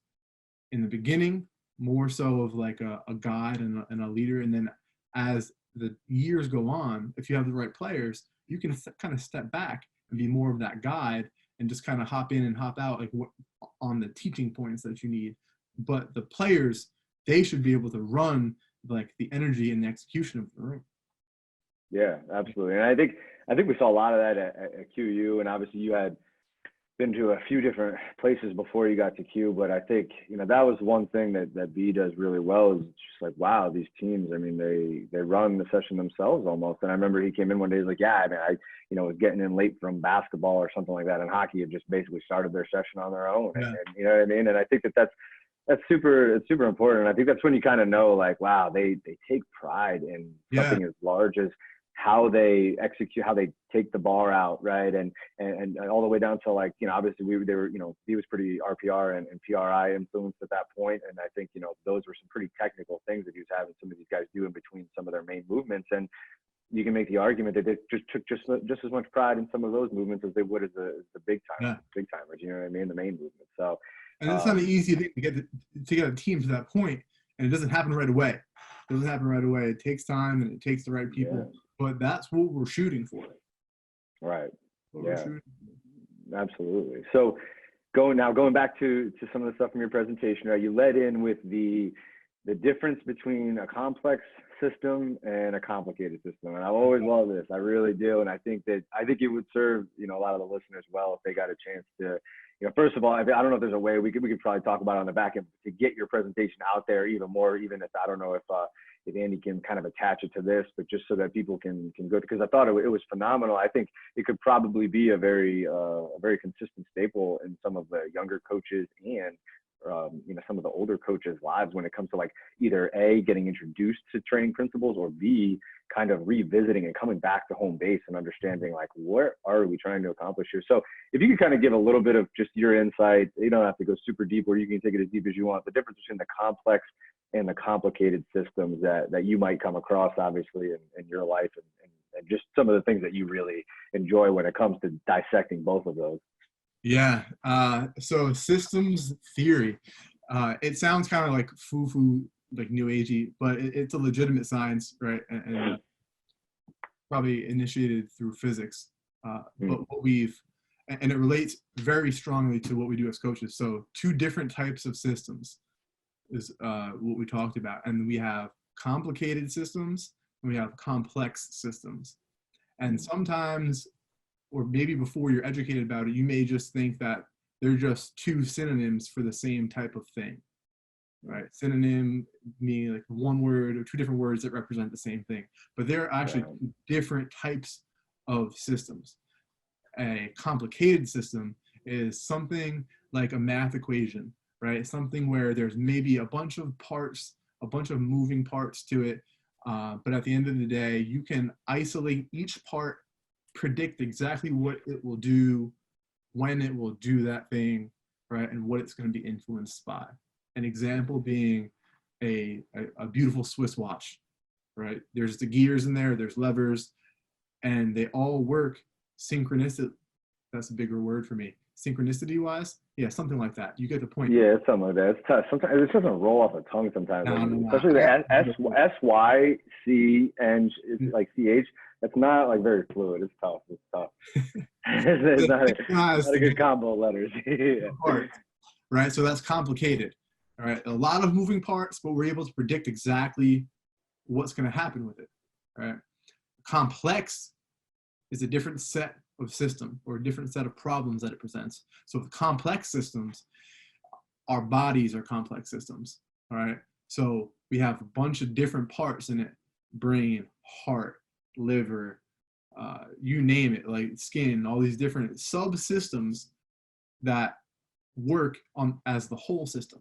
in the beginning, more so of like a guide and a leader. And then as the years go on, if you have the right players, you can kind of step back and be more of that guide and just kind of hop in and hop out like on the teaching points that you need. But the players, they should be able to run like the energy and the execution of the room. Yeah, absolutely. And I think we saw a lot of that at QU, and obviously you had been to a few different places before you got to Q, but I think, that was one thing that B does really well, is just like, wow, these teams, I mean, they run the session themselves almost. And I remember he came in one day, he's like, yeah, I mean, I was getting in late from basketball or something like that, and hockey had just basically started their session on their own. Yeah. And you know what I mean? And I think it's super important. And I think that's when you kind of know, like, wow, they take pride in something as large as how they execute, how they take the bar out, right? And all the way down to, like, obviously he was pretty RPR and PRI influenced at that point. And I think, those were some pretty technical things that he was having some of these guys do in between some of their main movements. And you can make the argument that they just took just as much pride in some of those movements as they would as the big timers, you know what I mean? The main movement. So, and it's not an easy thing to get a team to that point, and it doesn't happen right away. It takes time and it takes the right people, but that's what we're shooting for. Right. Absolutely. So going back to some of the stuff from your presentation, right? You led in with the difference between a complex system and a complicated system. And I always love this. I really do. And I think it would serve, a lot of the listeners well if they got a chance to, first of all, I don't know if there's a way we could probably talk about it on the back end to get your presentation out there even more, even if I don't know if Andy can kind of attach it to this, but just so that people can go, because I thought it was phenomenal. I think it could probably be a very consistent staple in some of the younger coaches and some of the older coaches' lives when it comes to like either A, getting introduced to training principles, or B, kind of revisiting and coming back to home base and understanding like what are we trying to accomplish here. So if you could kind of give a little bit of just your insight, you don't have to go super deep, or you can take it as deep as you want, the difference between the complex and the complicated systems that you might come across obviously in your life, and just some of the things that you really enjoy when it comes to dissecting both of those. Yeah. So systems theory, it sounds kind of like foo-foo, like new agey, but it's a legitimate science, right? And probably initiated through physics. But and it relates very strongly to what we do as coaches. So 2 different types of systems is what we talked about. And we have complicated systems and we have complex systems. And sometimes, or maybe before you're educated about it, you may just think that they're just 2 synonyms for the same type of thing, right? Synonym meaning like 1 word or 2 different words that represent the same thing, but they're actually 2 different types of systems. A complicated system is something like a math equation, right? Something where there's maybe a bunch of parts, a bunch of moving parts to it, but at the end of the day, you can isolate each part, predict exactly what it will do, when it will do that thing, right? And what it's going to be influenced by. An example being a beautiful Swiss watch, right? There's the gears in there, there's levers, and they all work synchronicity. That's a bigger word for me. Synchronicity wise, yeah, something like that. You get the point. Yeah, it's something like that. It's tough. Sometimes it doesn't roll off the tongue sometimes. No. Especially the SYCN, like CH. That's not like very fluid. It's tough. It's not a good combo of letters. Yeah. Right. So that's complicated. All right. A lot of moving parts, but we're able to predict exactly what's going to happen with it. Right. Complex is a different set of system or a different set of problems that it presents. So with complex systems, our bodies are complex systems. All right. So we have a bunch of different parts in it: brain, heart, liver, you name it, like skin, all these different subsystems that work on as the whole system.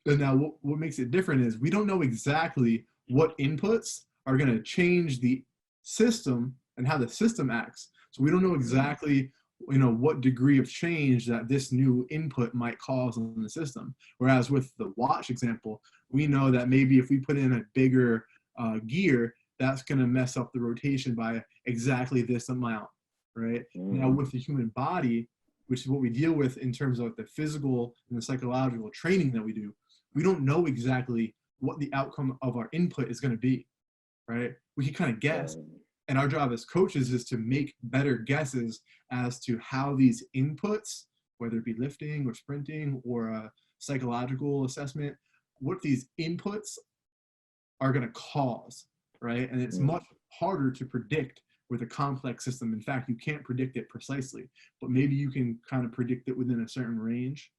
And now what makes it different is we don't know exactly what inputs are going to change the system and how the system acts. So we don't know exactly, what degree of change that this new input might cause in the system. Whereas with the watch example, we know that maybe if we put in a bigger gear, that's going to mess up the rotation by exactly this amount, right? Now with the human body, which is what we deal with in terms of the physical and the psychological training that we do, we don't know exactly what the outcome of our input is going to be, right? We can kind of guess. And our job as coaches is to make better guesses as to how these inputs, whether it be lifting or sprinting or a psychological assessment, what these inputs are going to cause, right? And it's much harder to predict with a complex system. In fact, you can't predict it precisely, but maybe you can kind of predict it within a certain range,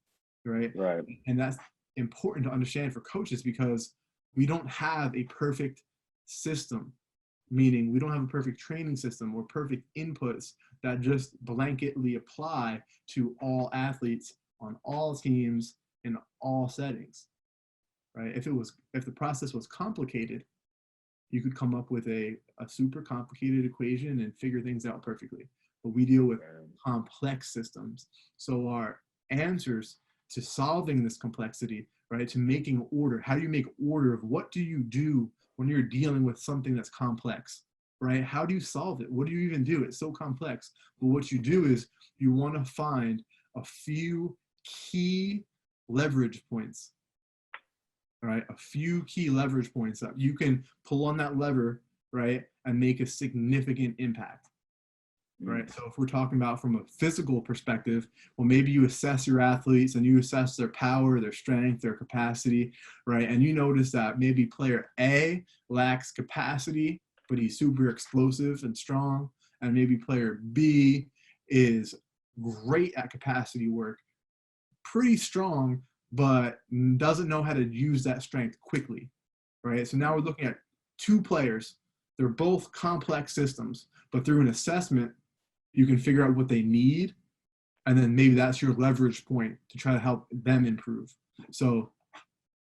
right? Right. And that's important to understand for coaches because we don't have a perfect system, meaning we don't have a perfect training system or perfect inputs that just blanketly apply to all athletes on all teams in all settings, right? If the process was complicated, you could come up with a super complicated equation and figure things out perfectly. But we deal with complex systems. So our answers to solving this complexity, right, to making order, how do you make order of what do you do when you're dealing with something that's complex, right? How do you solve it? What do you even do? It's so complex. But what you do is you want to find a few key leverage points. All right, a few key leverage points that you can pull on that lever, right, and make a significant impact, right? So if we're talking about from a physical perspective, well, maybe you assess your athletes and you assess their power, their strength, their capacity, right? And you notice that maybe player A lacks capacity, but he's super explosive and strong, and maybe player B is great at capacity work, pretty strong, but doesn't know how to use that strength quickly, right? So now we're looking at 2 players. They're both complex systems, but through an assessment, you can figure out what they need And then maybe that's your leverage point to try to help them improve. So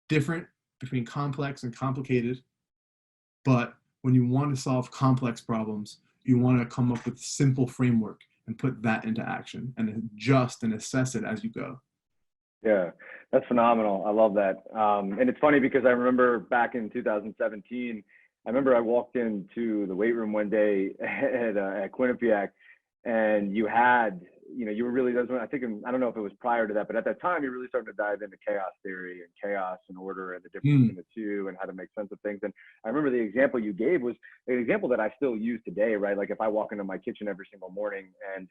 different between complex and complicated. But when you want to solve complex problems, you want to come up with a simple framework and put that into action and adjust and assess it as you go. Yeah, that's phenomenal. I love that. And it's funny because I remember back in 2017, I remember I walked into the weight room one day at Quinnipiac, and you had, you were really, I think, I don't know if it was prior to that, but at that time, you really started to dive into chaos theory and chaos and order and the difference between the two and how to make sense of things. And I remember the example you gave was an example that I still use today, right? Like if I walk into my kitchen every single morning and,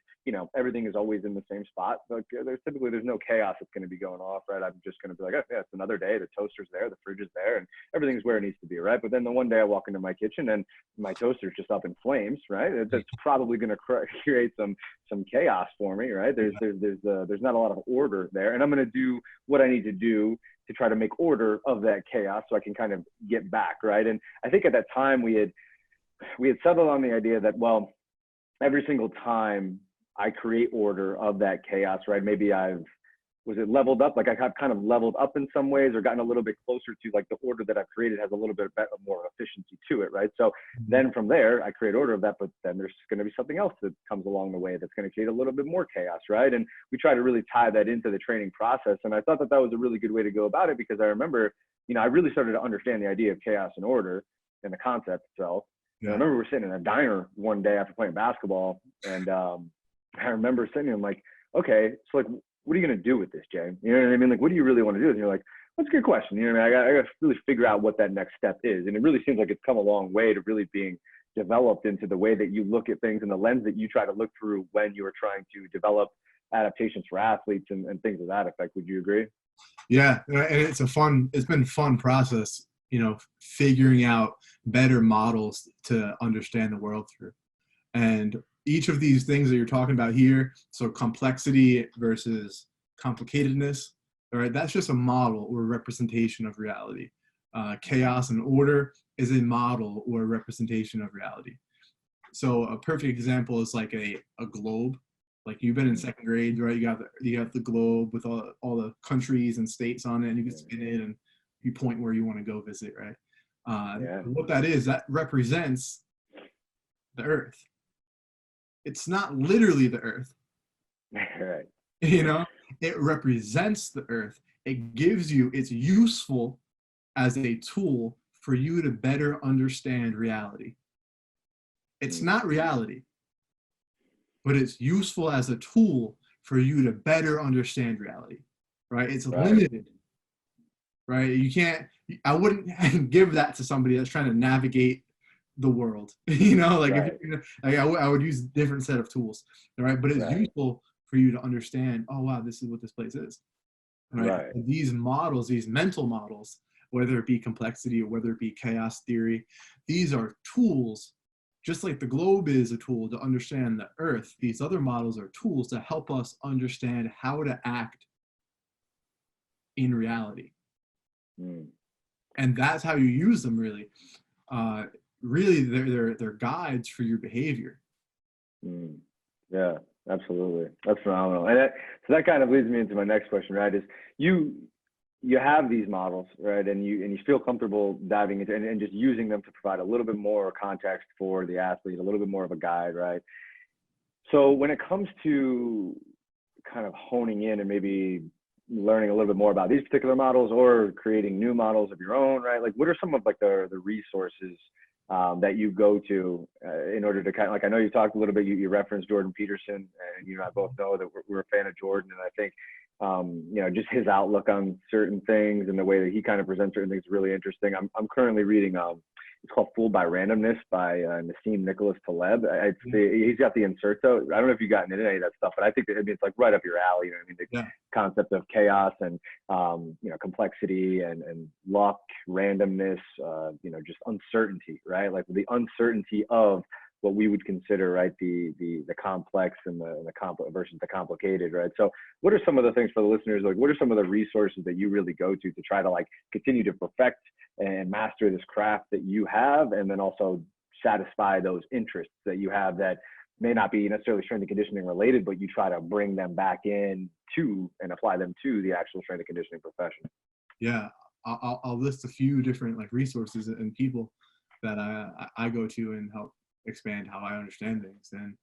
everything is always in the same spot, like there's no chaos that's going to be going off, right? I'm just going to be like, oh, yeah, it's another day. The toaster's there, the fridge is there, and everything's where it needs to be, right? But then the one day I walk into my kitchen and my toaster's just up in flames, right? That's probably going to create some chaos for me, right? There's not a lot of order there, and I'm going to do what I need to do to try to make order of that chaos so I can kind of get back, right? And I think at that time we had settled on the idea that, well, every single time I create order of that chaos, right? Maybe was it leveled up? Like I have kind of leveled up in some ways or gotten a little bit closer to like the order that I've created has a little bit more efficiency to it, right? So then from there, I create order of that, but then there's going to be something else that comes along the way that's going to create a little bit more chaos, right? And we try to really tie that into the training process. And I thought that was a really good way to go about it because I remember, I really started to understand the idea of chaos and order and the concept itself. Yeah. I remember we're sitting in a diner one day after playing basketball, and I remember sitting there, I'm like, okay, so like, what are you going to do with this, Jay? You know what I mean? Like, what do you really want to do? And you're like, that's a good question. You know what I mean? I got to really figure out what that next step is. And it really seems like it's come a long way to really being developed into the way that you look at things and the lens that you try to look through when you are trying to develop adaptations for athletes and things of that effect. Would you agree? Yeah. And it's been a fun process, figuring out better models to understand the world through. And each of these things that you're talking about here, so complexity versus complicatedness, all right, that's just a model or a representation of reality. Chaos and order is a model or a representation of reality. So a perfect example is like a globe. Like you've been in second grade, right? You got the globe with all the countries and states on it, and you can spin it and you point where you want to go visit, right? What that is, that represents the Earth. It's not literally the Earth. Right. It represents the Earth. It's useful as a tool for you to better understand reality. It's not reality, but it's useful as a tool for you to better understand reality, right? It's limited, right? I wouldn't give that to somebody that's trying to navigate the world, I would use a different set of tools, right? But it's useful for you to understand, oh wow, this is what this place is, right? These models, these mental models, whether it be complexity or whether it be chaos theory, these are tools, just like the globe is a tool to understand the Earth. These other models are tools to help us understand how to act in reality. And that's how you use them, really. Really, they're guides for your behavior. Yeah, absolutely. That's phenomenal. And so that kind of leads me into my next question, right? Is you have these models, right? And you feel comfortable diving into and just using them to provide a little bit more context for the athlete, a little bit more of a guide, right? So when it comes to kind of honing in and maybe learning a little bit more about these particular models or creating new models of your own, right? Like what are some of like the resources that you go to in order to kind of, like, I know you talked a little bit, you referenced Jordan Peterson, and I both know that we're a fan of Jordan, and I think just his outlook on certain things and the way that he kind of presents certain things is really interesting. I'm currently reading it's called Fooled by Randomness by Nassim Nicholas Taleb. He's got the inserto. I don't know if you've gotten into any of that stuff, but I think it's like right up your alley. The concept of chaos and complexity and luck, randomness, just uncertainty, right? Like the uncertainty of what we would consider, right, the complex and the versus the complicated, right? So what are some of the things for the listeners, like what are some of the resources that you really go to try to like continue to perfect and master this craft that you have, and then also satisfy those interests that you have that may not be necessarily strength and conditioning related, but you try to bring them back in to and apply them to the actual strength and conditioning profession. Yeah, I'll list a few different like resources and people that I go to and help expand how I understand things. And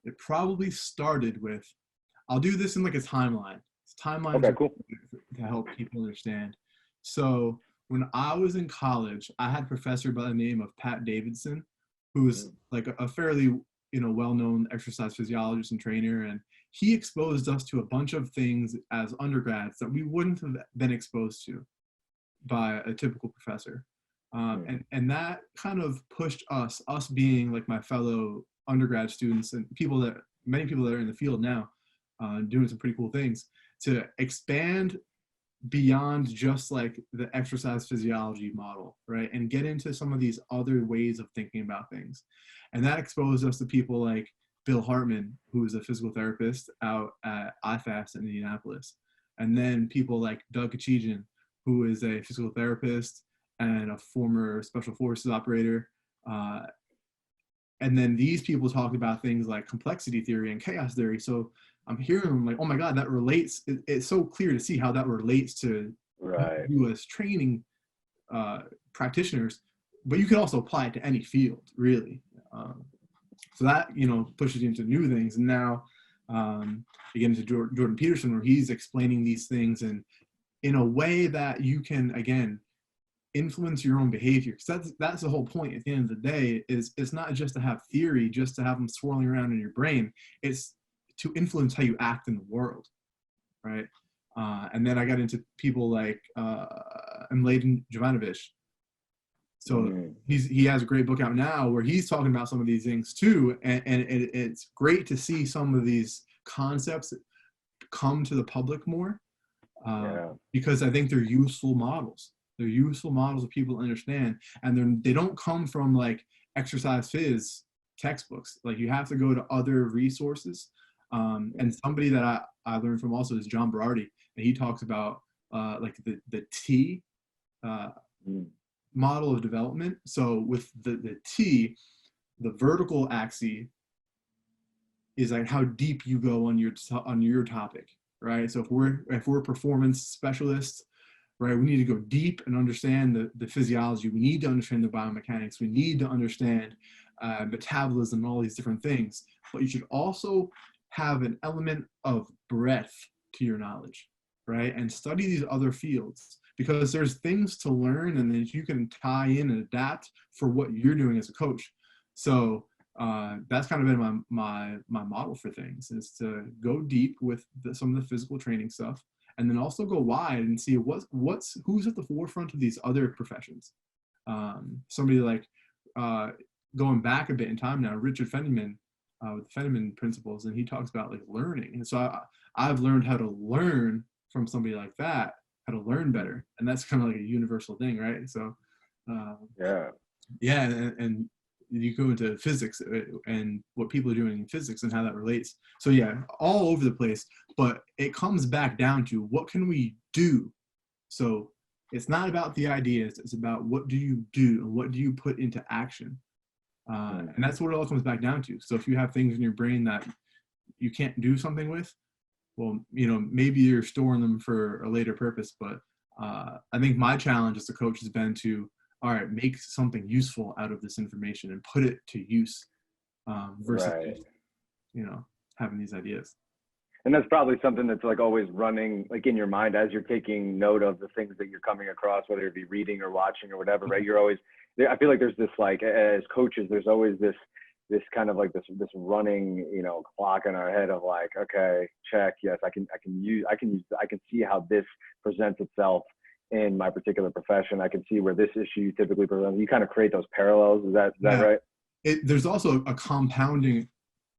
it probably started with, I'll do this in like a timeline. Timelines Okay, cool. to help people understand. So when I was in college, I had a professor by the name of Pat Davidson, who's like a fairly, well-known exercise physiologist and trainer. And he exposed us to a bunch of things as undergrads that we wouldn't have been exposed to by a typical professor. And that kind of pushed us being like my fellow undergrad students and many people that are in the field now, doing some pretty cool things, to expand beyond just like the exercise physiology model, right? And get into some of these other ways of thinking about things. And that exposed us to people like Bill Hartman, who is a physical therapist out at IFAS in Indianapolis. And then people like Doug Kachijian, who is a physical therapist and a former special forces operator. And then these people talk about things like complexity theory and chaos theory. So I'm hearing them like, oh my God, that relates. It's so clear to see how that relates to you as training practitioners, but you can also apply it to any field, really. So that, pushes you into new things. And now you get into Jordan Peterson, where he's explaining these things and in a way that you can, again, influence your own behavior. Because that's the whole point at the end of the day, is it's not just to have theory, just to have them swirling around in your brain. It's to influence how you act in the world, right? And then I got into people like Mladen Jovanovic. So he has a great book out now where he's talking about some of these things too, and it's great to see some of these concepts come to the public more, because I think they're useful models. They're useful models that people understand, and they don't come from like exercise phys textbooks. Like you have to go to other resources. And somebody that I learned from also is John Berardi, and he talks about like the T model of development. So with the T, the vertical axis is like how deep you go on your topic, right? So if we're performance specialists, right, we need to go deep and understand the physiology. We need to understand the biomechanics. We need to understand metabolism and all these different things. But you should also have an element of breadth to your knowledge, right? And study these other fields, because there's things to learn and then you can tie in and adapt for what you're doing as a coach. So that's kind of been my model for things, is to go deep with some of the physical training stuff, and then also go wide and see who's at the forefront of these other professions. Somebody like going back a bit in time now, Richard Feynman, with the Feynman principles, and he talks about like learning. And so I've learned how to learn from somebody like that, how to learn better, and that's kind of like a universal thing, right? So and you go into physics and what people are doing in physics and how that relates. So yeah, all over the place, but it comes back down to what can we do? So it's not about the ideas, it's about what do you do and what do you put into action. And that's what it all comes back down to. So if you have things in your brain that you can't do something with, well, maybe you're storing them for a later purpose. But I think my challenge as a coach has been to, all right, make something useful out of this information and put it to use, versus having these ideas. And that's probably something that's like always running like in your mind as you're taking note of the things that you're coming across, whether it be reading or watching or whatever, right? You're always, I feel like there's this, like, as coaches, there's always this kind of like this running, clock in our head of like, okay, check. Yes, I can see how this presents itself in my particular profession. I can see where this issue typically presents. You kind of create those parallels. Is that right? There's also a compounding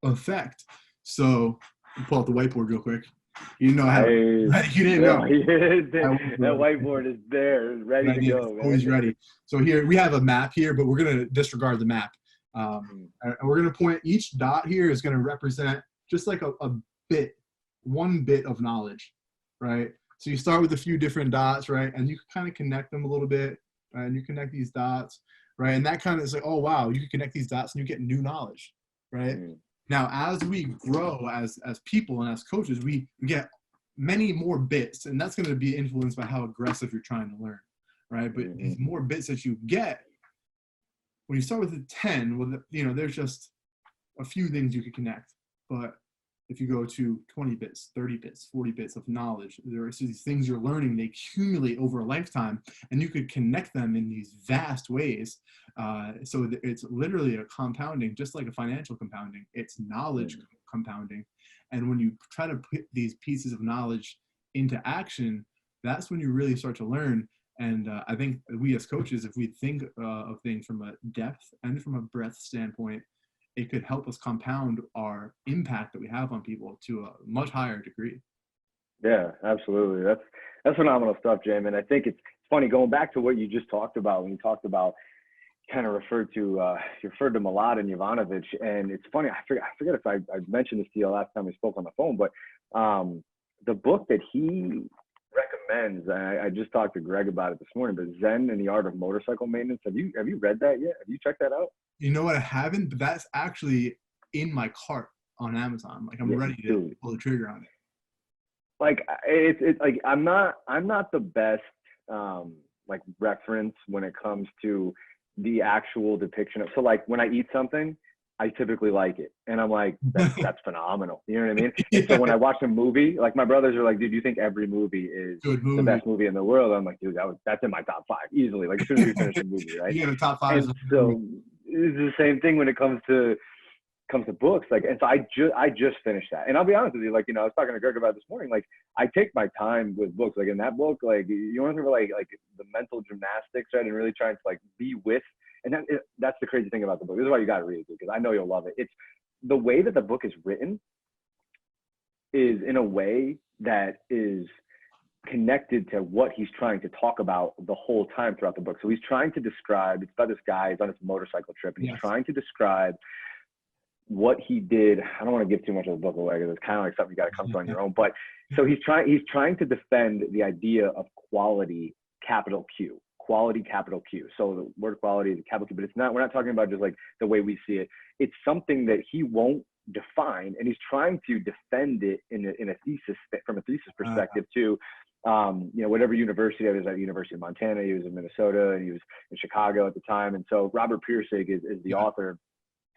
effect. So pull out the whiteboard real quick. You didn't know. That whiteboard is there, ready to go. Man. Always ready. So here we have a map here, but we're going to disregard the map. And we're going to point, each dot here is going to represent just like one bit of knowledge, right? So you start with a few different dots, right? And you can kind of connect them a little bit, right? And you connect these dots, right? And that kind of is like, oh, wow, you can connect these dots and you get new knowledge, right? Now, as we grow as people and as coaches, we get many more bits, and that's going to be influenced by how aggressive you're trying to learn, right? But Mm-hmm. these more bits that you get, when you start with a 10, well, there's just a few things you can connect. But if you go to 20 bits, 30 bits, 40 bits of knowledge, there are these things you're learning, they accumulate over a lifetime, and you could connect them in these vast ways. So it's literally a compounding, just like a financial compounding. It's knowledge compounding. And when you try to put these pieces of knowledge into action, that's when you really start to learn. And I think we as coaches, if we think of things from a depth and from a breadth standpoint, it could help us compound our impact that we have on people to a much higher degree. Yeah, absolutely. That's phenomenal stuff, Jamie. And I think it's funny going back to what you just talked about when you talked about kind of referred to Milad and Jovanovic. And it's funny, I forget if I mentioned this to you last time we spoke on the phone, but the book that he recommends, I just talked to Greg about it this morning, but Zen and the Art of Motorcycle Maintenance. Have you read that yet? Have you checked that out? You know what? I haven't, but that's actually in my cart on Amazon. Like I'm ready to pull the trigger on it. Like it's like I'm not the best like reference when it comes to the actual depiction of. So like when I eat something, I typically like it, and I'm like, that's phenomenal. You know what I mean? Yeah. And so when I watch a movie, like my brothers are like, dude, you think every movie is the best movie in the world? I'm like, dude, that's in my top 5 easily. Like as soon as we finish a movie, right? You got a top 5. And so it's the same thing when it comes to books. Like, and so I just finished that, and I'll be honest with you, like, you know, I was talking to Greg about this morning, like I take my time with books. Like in that book, like you want to think about like the mental gymnastics, right, and really trying to like be with. And that's the crazy thing about the book. This is why you got to read it, because I know you'll love it. It's the way that the book is written is in a way that is connected to what he's trying to talk about the whole time throughout the book. So he's trying to describe, it's about this guy, he's on his motorcycle trip, and he's trying to describe what he did. I don't want to give too much of the book away because it's kind of like something you got to come to on your own. But so he's trying to defend the idea of quality, capital Q. Quality, capital Q. So the word quality is a capital Q, but it's not, we're not talking about just like the way we see it. It's something that he won't define, and he's trying to defend it in a thesis, from a thesis perspective too. You know, whatever university, I was at University of Montana, he was in Minnesota, and he was in Chicago at the time. And so Robert Pirsig is the author.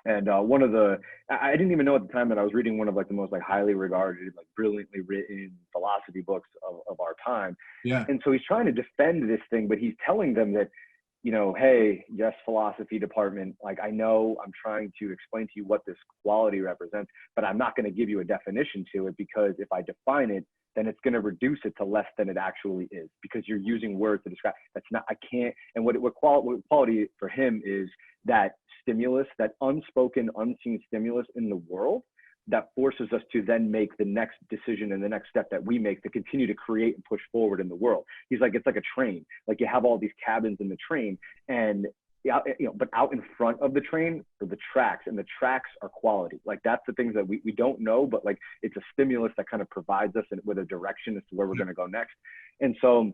And one of the, I didn't even know at the time that I was reading one of like the most like highly regarded, like brilliantly written philosophy books of our time. Yeah. And so he's trying to defend this thing, but he's telling them that, you know, hey, yes, philosophy department, like I know I'm trying to explain to you what this quality represents, but I'm not going to give you a definition to it, because if I define it, then it's going to reduce it to less than it actually is, because you're using words to describe. That's not, I can't. And what quality for him is that stimulus, that unspoken, unseen stimulus in the world that forces us to then make the next decision and the next step that we make to continue to create and push forward in the world. He's like, it's like a train. Like you have all these cabins in the train, and but out in front of the train are the tracks, and the tracks are quality. Like that's the things that we don't know, but like it's a stimulus that kind of provides us with a direction as to where we're going to go next. And so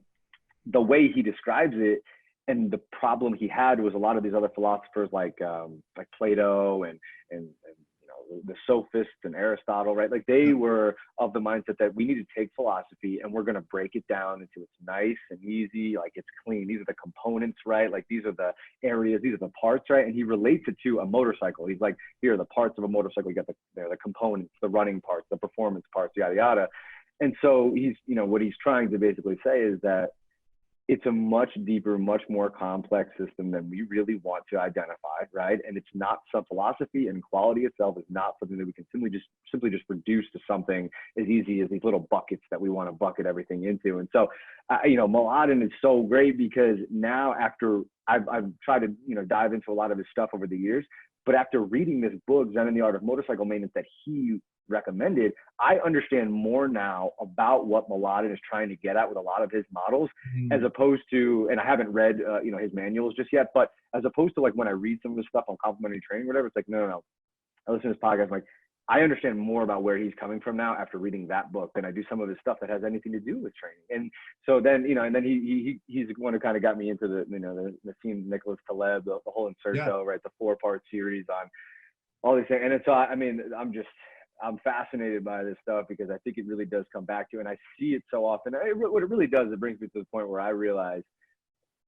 the way he describes it, and the problem he had was a lot of these other philosophers like Plato and you know, the sophists and Aristotle, right? Like they were of the mindset that we need to take philosophy and we're going to break it down into it's nice and easy, like it's clean. These are the components, right? Like these are the areas, these are the parts, right? And he relates it to a motorcycle. He's like, here are the parts of a motorcycle. You got the components, the running parts, the performance parts, yada yada. And so he's, you know, what he's trying to basically say is that it's a much deeper, much more complex system than we really want to identify, right? And it's not some philosophy, and quality itself is not something that we can simply just reduce to something as easy as these little buckets that we want to bucket everything into. And so, you know, Mladen is so great because now after I've tried to, you know, dive into a lot of his stuff over the years, but after reading this book, Zen and the Art of Motorcycle Maintenance, that he recommended, I understand more now about what Mladen is trying to get at with a lot of his models, as opposed to, and I haven't read, you know, his manuals just yet, but as opposed to like when I read some of his stuff on complementary training or whatever, it's like, no. I listen to his podcast, I'm like, I understand more about where he's coming from now after reading that book than I do some of his stuff that has anything to do with training. And so then, you know, and then he's the one who kind of got me into the, you know, the Nassim Nicholas Taleb, the whole Inserto, right? The 4-part series on all these things. And it's, I mean, I'm fascinated by this stuff because I think it really does come back to, and I see it so often. What it really does, it brings me to the point where I realize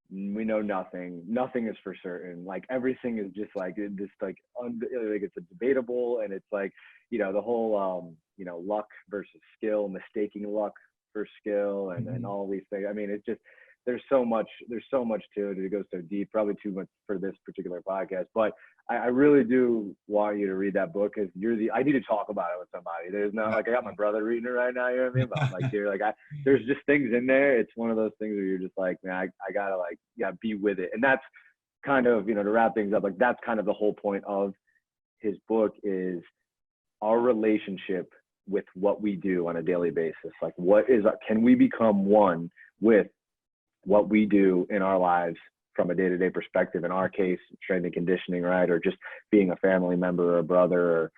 we know nothing. Nothing is for certain. Like everything is just like this, like it's a debatable, and it's like, you know, the whole, you know, luck versus skill, mistaking luck for skill, and all these things. I mean, it's just, there's so much to it. It goes so deep, probably too much for this particular podcast, but I really do want you to read that book because I need to talk about it with somebody. There's no, like, I got my brother reading it right now, you know what I mean? But I'm like, dude, like, there's just things in there. It's one of those things where you're just like, man, I gotta, like, yeah, be with it. And that's kind of, you know, to wrap things up, like, that's kind of the whole point of his book is our relationship with what we do on a daily basis. Like, can we become one with what we do in our lives from a day-to-day perspective? In our case, strength and conditioning, right? Or just being a family member or a brother or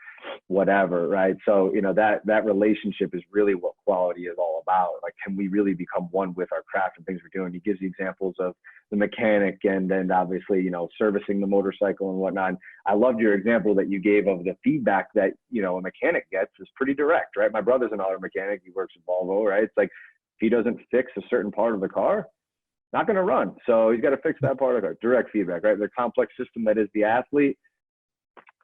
whatever, right? So, you know, that relationship is really what quality is all about. Like, can we really become one with our craft and things we're doing? He gives the examples of the mechanic and then obviously, you know, servicing the motorcycle and whatnot. And I loved your example that you gave of the feedback that, you know, a mechanic gets is pretty direct, right? My brother's an auto mechanic. He works at Volvo, right? It's like, if he doesn't fix a certain part of the car, not going to run. So he's got to fix that part of it. Direct feedback, right? The complex system that is the athlete,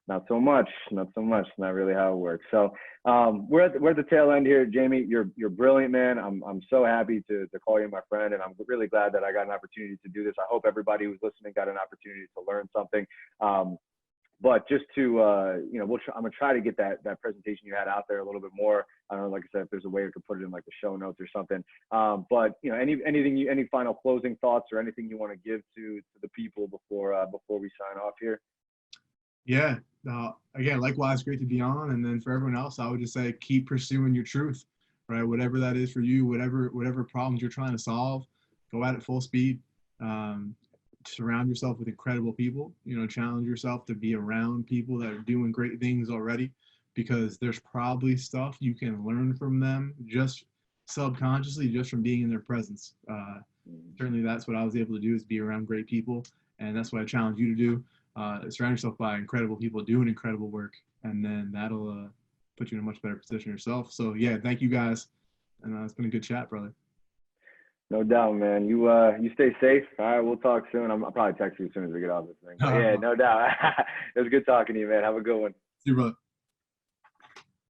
not so much, not really how it works. So we're at the tail end here, Jamie. You're brilliant, man. I'm so happy to call you my friend, and I'm really glad that I got an opportunity to do this. I hope everybody who's listening got an opportunity to learn something. But just to, you know, I'm going to try to get that presentation you had out there a little bit more. I don't know, like I said, if there's a way we could put it in like the show notes or something. But, you know, any final closing thoughts or anything you want to give to the people before we sign off here? Yeah. Again, likewise, great to be on. And then for everyone else, I would just say, keep pursuing your truth, right? Whatever that is for you, whatever problems you're trying to solve, go at it full speed. Surround yourself with incredible people, you know, challenge yourself to be around people that are doing great things already, because there's probably stuff you can learn from them just subconsciously, just from being in their presence. Certainly that's what I was able to do, is be around great people. And that's what I challenge you to do. Surround yourself by incredible people doing incredible work, and then that'll put you in a much better position yourself. So yeah, thank you guys. And it's been a good chat, brother. No doubt, man. You stay safe. All right, we'll talk soon. I'll probably text you as soon as we get off this thing. But yeah, no doubt. It was good talking to you, man. Have a good one. See you, brother.